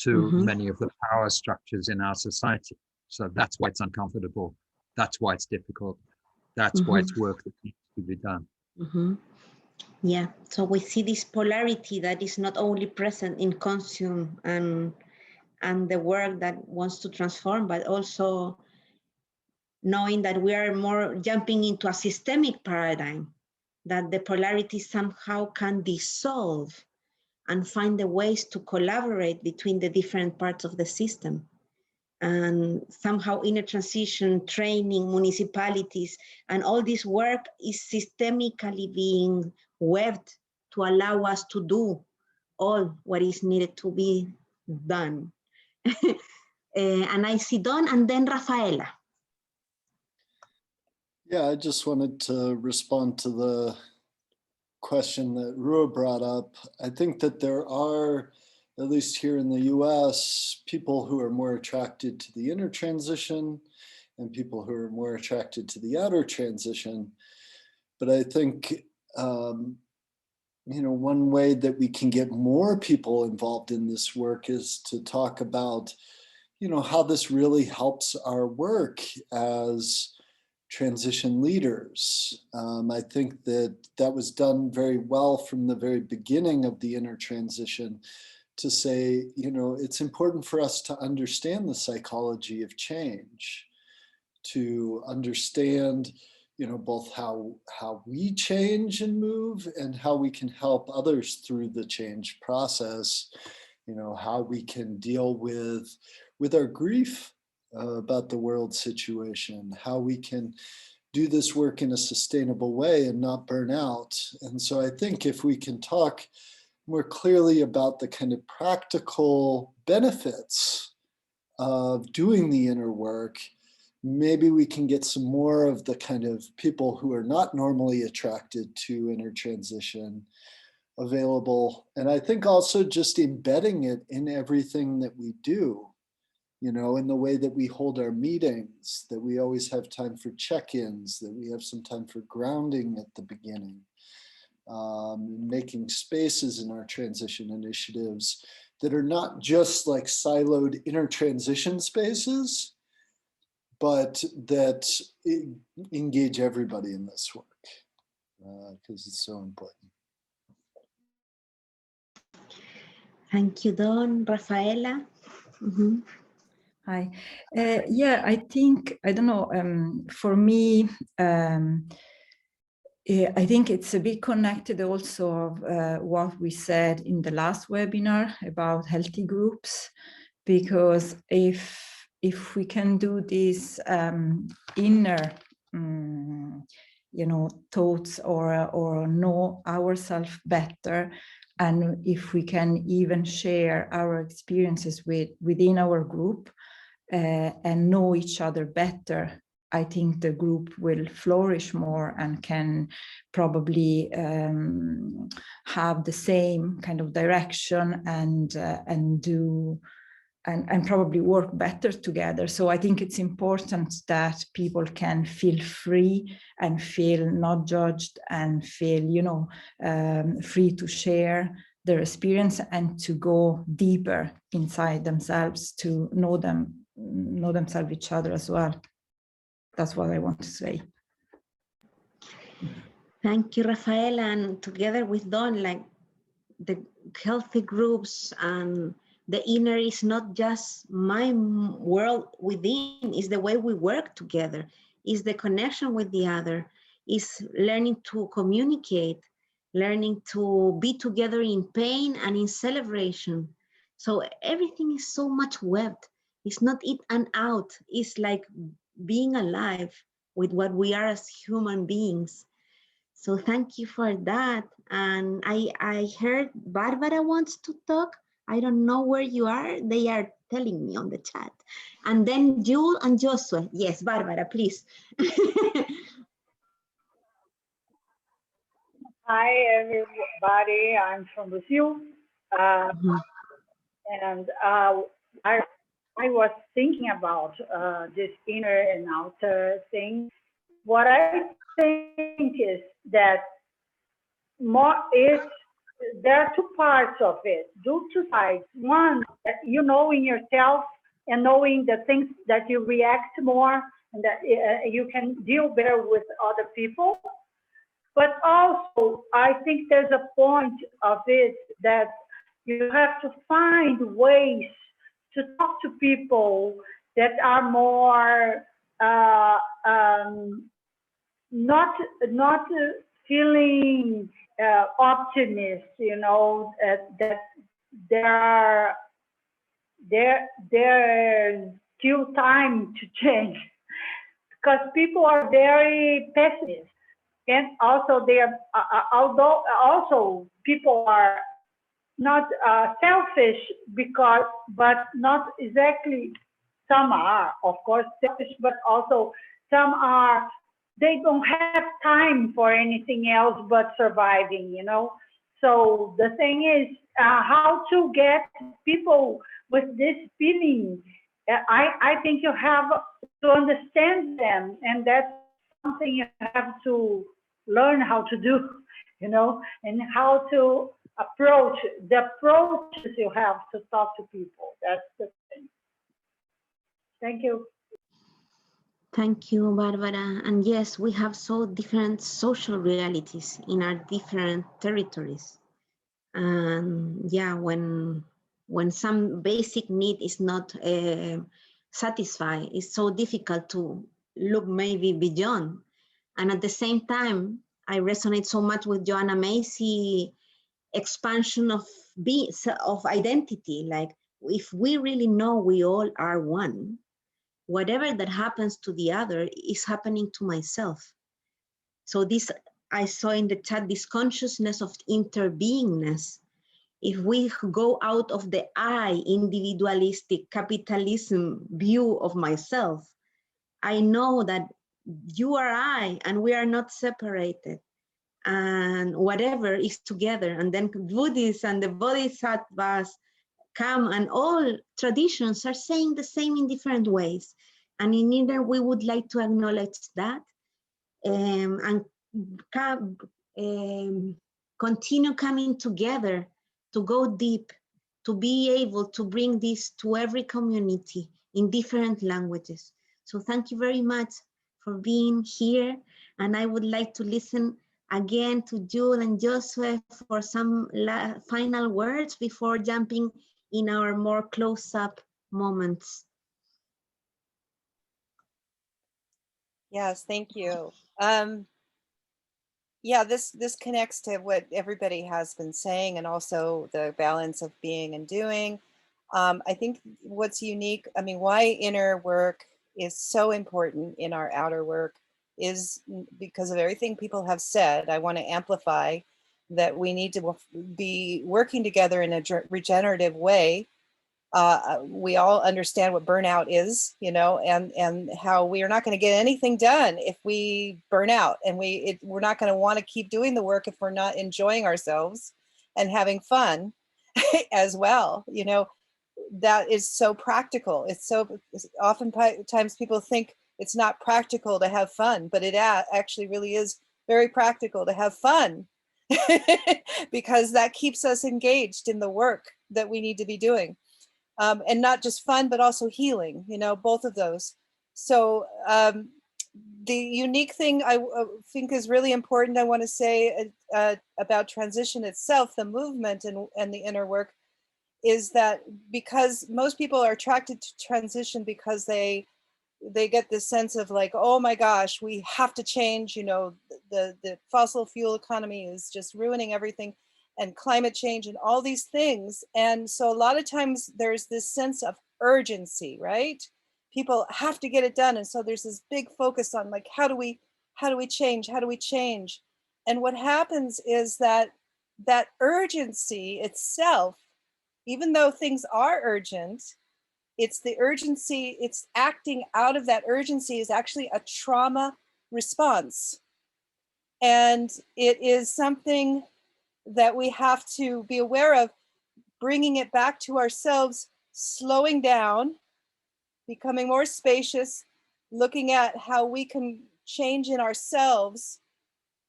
Speaker 10: to many of the power structures in our society. So that's why it's uncomfortable. That's why it's difficult. That's why it's work that needs to be done.
Speaker 1: Yeah, so we see this polarity that is not only present in consume and the work that wants to transform, but also knowing that we are more jumping into a systemic paradigm, that the polarity somehow can dissolve and find the ways to collaborate between the different parts of the system. And somehow inner transition, training, municipalities, and all this work is systemically being webbed to allow us to do all what is needed to be done. And I see Dawn and then Rafaela.
Speaker 7: Yeah, I just wanted to respond to the question that Rua brought up. I think that there are, at least here in the US, people who are more attracted to the inner transition and people who are more attracted to the outer transition. But I think, you know, one way that we can get more people involved in this work is to talk about, you know, how this really helps our work as transition leaders. I think that was done very well from the very beginning of the inner transition, to say, you know, it's important for us to understand the psychology of change, to understand, you know, both how we change and move and how we can help others through the change process, you know, how we can deal with our grief about the world situation, how we can do this work in a sustainable way and not burn out. And so I think if we can talk more clearly about the kind of practical benefits of doing the inner work, maybe we can get some more of the kind of people who are not normally attracted to inner transition available. And I think also just embedding it in everything that we do, you know, in the way that we hold our meetings, that we always have time for check-ins, that we have some time for grounding at the beginning, making spaces in our transition initiatives that are not just like siloed inner transition spaces, but that engage everybody in this work, because it's so important.
Speaker 1: Thank you, Don. Rafaela? Mm-hmm.
Speaker 11: Hi. Yeah, I think, I don't know, for me, I think it's a bit connected also of what we said in the last webinar about healthy groups, because if we can do this inner, you know, thoughts or know ourselves better, and if we can even share our experiences within our group and know each other better, I think the group will flourish more and can probably have the same kind of direction and do and probably work better together. So I think it's important that people can feel free and feel not judged and feel, you know, free to share their experience and to go deeper inside themselves, to know themselves, each other as well. That's what I want to say.
Speaker 1: Thank you, Rafaela. And together with Don, like the healthy groups and the inner is not just my world within, it's the way we work together, is the connection with the other, is learning to communicate, learning to be together in pain and in celebration. So everything is so much webbed. It's not in and out. It's like being alive with what we are as human beings. So thank you for that. And I heard Barbara wants to talk. I don't know where you are. They are telling me on the chat. And then Jewel and Joshua. Yes, Barbara, please.
Speaker 12: Hi, everybody. I'm from Brazil. And I was thinking about this inner and outer thing. What I think is that there are two parts of it, two sides. One, that you know in yourself and knowing the things that you react more and that you can deal better with other people. But also, I think there's a point of it that you have to find ways to talk to people that are more not feeling optimist, you know, that there's still time to change, because people are very pessimist, and also they are although also people are not selfish, but not exactly. Some are, of course, selfish, but also some are. They don't have time for anything else but surviving, you know. So the thing is, how to get people with this feeling. I think you have to understand them, and that's something you have to learn how to do, you know, and how to approach the approaches you have to talk to people. That's the thing. Thank you.
Speaker 1: Thank you, Barbara. And yes, we have so different social realities in our different territories. And yeah, when some basic need is not satisfied, it's so difficult to look maybe beyond. And at the same time, I resonate so much with Joanna Macy's expansion of identity. Like, if we really know we all are one, whatever that happens to the other is happening to myself. So this, I saw in the chat, this consciousness of interbeingness. If we go out of the I, individualistic capitalism view of myself, I know that you are I and we are not separated, and whatever is together. And then Buddhists and the Bodhisattvas come, and all traditions are saying the same in different ways. And in Inner, we would like to acknowledge that and continue coming together to go deep, to be able to bring this to every community in different languages. So thank you very much for being here. And I would like to listen again to Jules and Josue for some final words before jumping in our more close-up moments.
Speaker 3: Yes, thank you. Yeah, this connects to what everybody has been saying, and also the balance of being and doing. I think what's unique, I mean, why inner work is so important in our outer work is because of everything people have said. I want to amplify that we need to be working together in a regenerative way. We all understand what burnout is, you know, and how we are not going to get anything done if we burn out, and we're not going to want to keep doing the work if we're not enjoying ourselves and having fun as well. You know, that is so practical. It's so oftentimes people think it's not practical to have fun, but it actually really is very practical to have fun because that keeps us engaged in the work that we need to be doing. And not just fun, but also healing, you know, both of those. So the unique thing I think is really important, I want to say about transition itself, the movement and the inner work, is that because most people are attracted to transition because they get this sense of like, oh my gosh, we have to change, you know, the fossil fuel economy is just ruining everything, and climate change and all these things. And so a lot of times there's this sense of urgency, right? People have to get it done. And so there's this big focus on like, how do we change? How do we change? And what happens is that that urgency itself, even though things are urgent, it's the urgency, it's acting out of that urgency is actually a trauma response. And it is something that we have to be aware of, bringing it back to ourselves, slowing down, becoming more spacious, looking at how we can change in ourselves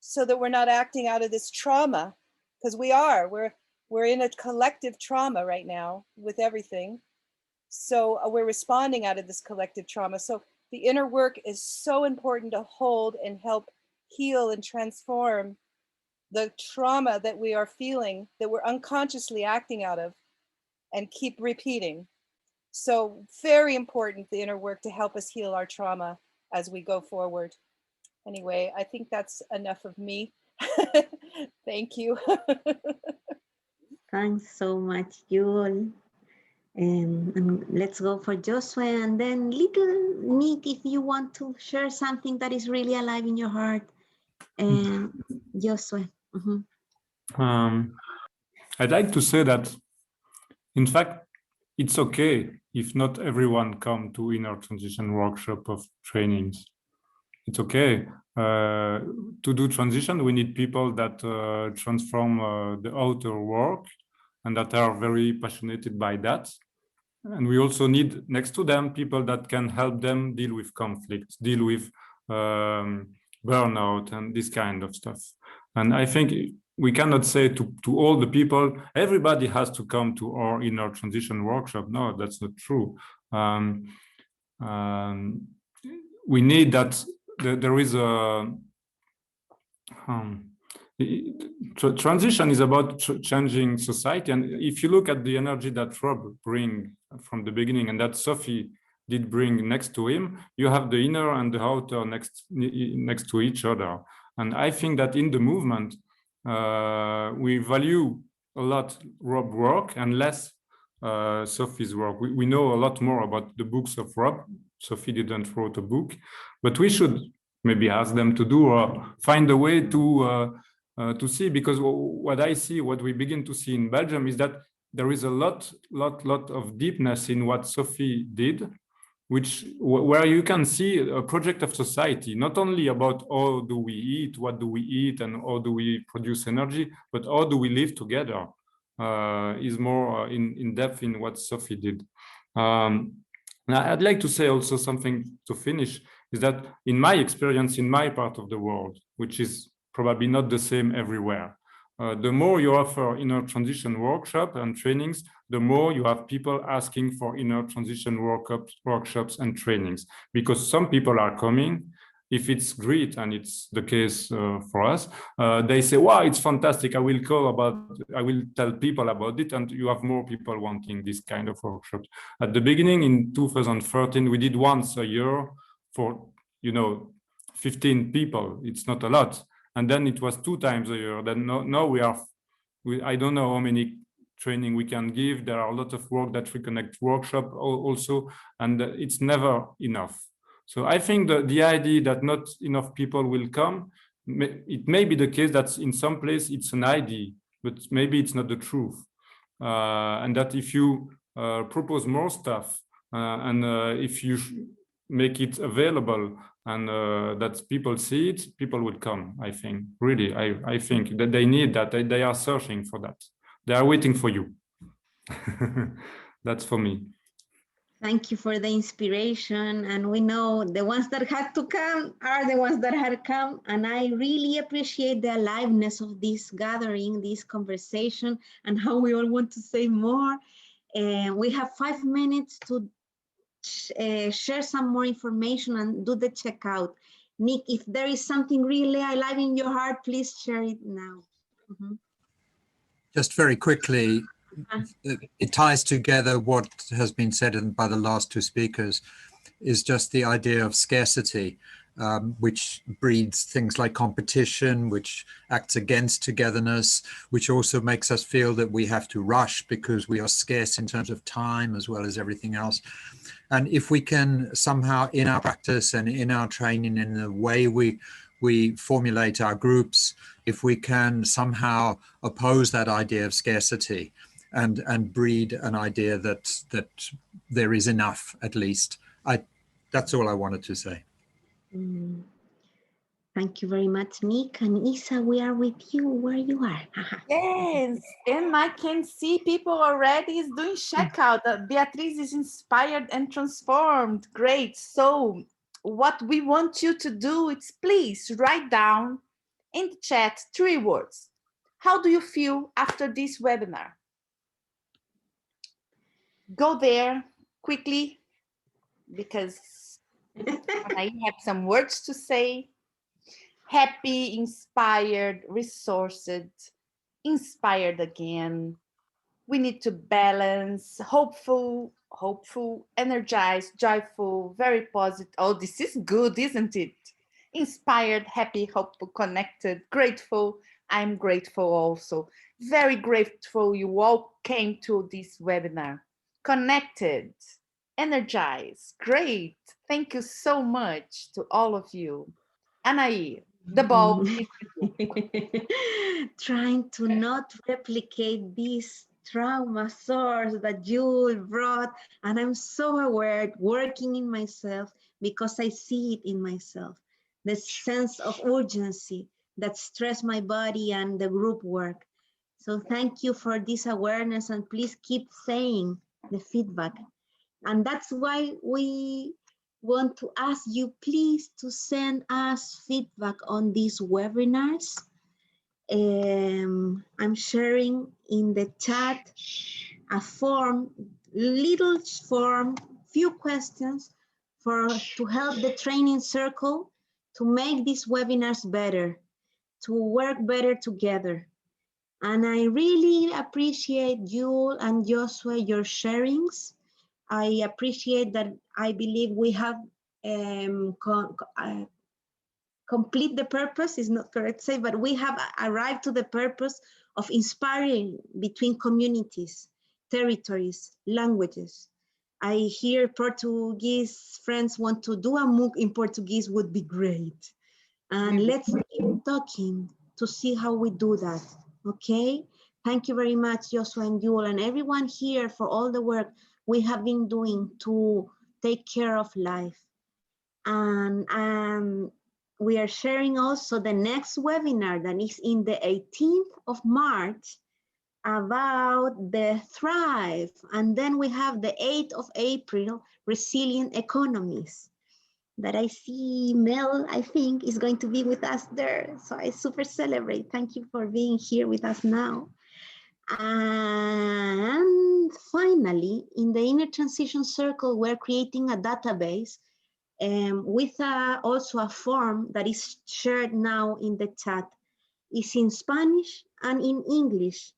Speaker 3: so that we're not acting out of this trauma, because we're in a collective trauma right now with everything. So we're responding out of this collective trauma. So the inner work is so important to hold and help heal and transform the trauma that we are feeling, that we're unconsciously acting out of, and keep repeating. So very important, the inner work, to help us heal our trauma as we go forward. Anyway, I think that's enough of me. Thank you.
Speaker 1: Thanks so much, Yul. And let's go for Josue, and then little Nick, if you want to share something that is really alive in your heart. And Josue.
Speaker 2: I'd like to say that, in fact, it's okay if not everyone come to inner transition workshop of trainings. It's okay. To do transition, we need people that transform the outer work and that are very passionate by that. And we also need next to them people that can help them deal with conflicts, deal with burnout and this kind of stuff. And I think we cannot say to all the people, everybody has to come to our inner transition workshop. No, that's not true. We need that there is a transition is about changing society. And if you look at the energy that Rob bring from the beginning and that Sophie did bring next to him, you have the inner and the outer next to each other. And I think that in the movement, we value a lot Rob's work and less Sophie's work. We know a lot more about the books of Rob Sophie didn't write a book, but we should maybe ask them to do or find a way to see, because what I see, what we begin to see in Belgium is that there is a lot of deepness in what Sophie did, where you can see a project of society, not only about how do we eat, what do we eat, and how do we produce energy, but how do we live together, is more in depth in what Sophie did. Now I'd like to say also something to finish, is that in my experience, in my part of the world, which is probably not the same everywhere, the more you offer inner transition workshop and trainings, the more you have people asking for inner transition workshops and trainings, because some people are coming. If it's great, and it's the case for us, they say, wow, it's fantastic, I will tell people about it, and you have more people wanting this kind of workshops. At the beginning, in 2013, we did once a year for 15 people. It's not a lot. And then it was 2 times a year. Then now I don't know how many training we can give. There are a lot of work that reconnect workshop also, and it's never enough. So I think that the idea that not enough people will come, it may be the case that in some place it's an idea, but maybe it's not the truth. And that if you propose more stuff, and if you make it available, and that people see it, people will come, I think. Really, I think that they need that. They are searching for that. They are waiting for you. That's for me.
Speaker 1: Thank you for the inspiration. And we know the ones that had to come are the ones that had come. And I really appreciate the aliveness of this gathering, this conversation, and how we all want to say more. We have 5 minutes to share some more information and do the checkout. Nick, if there is something really alive in your heart, please share it now.
Speaker 10: Just very quickly, it ties together what has been said by the last 2 speakers, is just the idea of scarcity, which breeds things like competition, which acts against togetherness, which also makes us feel that we have to rush because we are scarce in terms of time as well as everything else. And if we can somehow, in our practice and in our training, in the way we formulate our groups, if we can somehow oppose that idea of scarcity and breed an idea that there is enough, at least. That's all I wanted to say.
Speaker 1: Thank you very much, Nick. And Isa, we are with you where you are.
Speaker 4: Yes, and I can see people already is doing checkout. Beatriz is inspired and transformed. Great. So what we want you to do is please write down in the chat 3 words. How do you feel after this webinar? Go there quickly, because I have some words to say. Happy, inspired, resourced, inspired again. We need to balance, hopeful, energized, joyful, very positive. Oh, this is good, isn't it? Inspired, happy, hopeful, connected, grateful. I'm grateful also. Very grateful you all came to this webinar. Connected, energized, great. Thank you so much to all of you. Anaí, the ball is with you.
Speaker 1: Trying to not replicate this trauma source that Jules brought, and I'm so aware, working in myself, because I see it in myself, the sense of urgency that stressed my body and the group work. So thank you for this awareness, and please keep saying the feedback. And that's why we want to ask you, please, to send us feedback on these webinars. I'm sharing in the chat a form, little form, few questions to help the training circle to make these webinars better, to work better together. And I really appreciate you and Joshua, your sharings. I appreciate that. I believe we have complete the purpose, is not correct to say, but we have arrived to the purpose of inspiring between communities, territories, languages. I hear Portuguese friends want to do a MOOC in Portuguese would be great. And let's keep talking to see how we do that, okay? Thank you very much, Joshua and Yul, and everyone here for all the work we have been doing to take care of life. And we are sharing also the next webinar that is in the 18th of March about the Thrive. And then we have the 8th of April, Resilient Economies, that I see Mel, I think, is going to be with us there. So I super celebrate. Thank you for being here with us now. And finally, in the Inner Transition Circle, we're creating a database with also a form that is shared now in the chat. It's in Spanish and in English.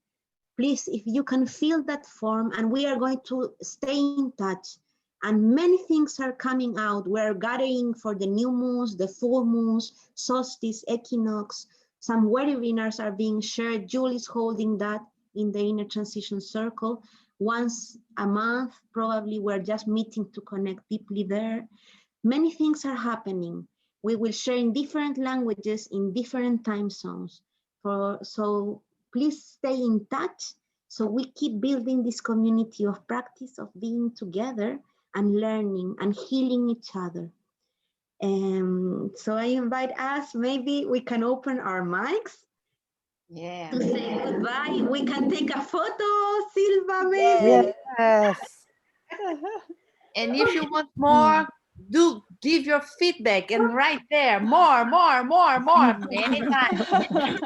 Speaker 1: Please, if you can fill that form, and we are going to stay in touch. And many things are coming out. We're gathering for the new moons, the full moons, solstice, equinox. Some webinars are being shared. Julie is holding that in the Inner Transition Circle. Once a month, probably we're just meeting to connect deeply there. Many things are happening. We will share in different languages in different time zones. So please stay in touch so we keep building this community of practice of being together and learning and healing each other. So I invite us, maybe we can open our mics to say goodbye. We can take a photo, Silva, maybe.
Speaker 4: Yes. And if you want more, do give your feedback and right there, more, many times.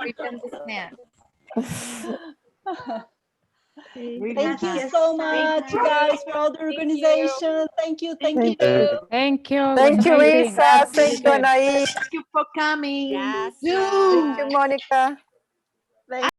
Speaker 4: We can understand.
Speaker 13: Thank you so much, guys, for all the organization. Thank you. Thank you.
Speaker 14: Thank you.
Speaker 15: Thank you,
Speaker 14: Amazing.
Speaker 15: Lisa. Thank you, Anaí.
Speaker 4: Thank you for coming.
Speaker 6: Gracias.
Speaker 15: Thank you, Monica.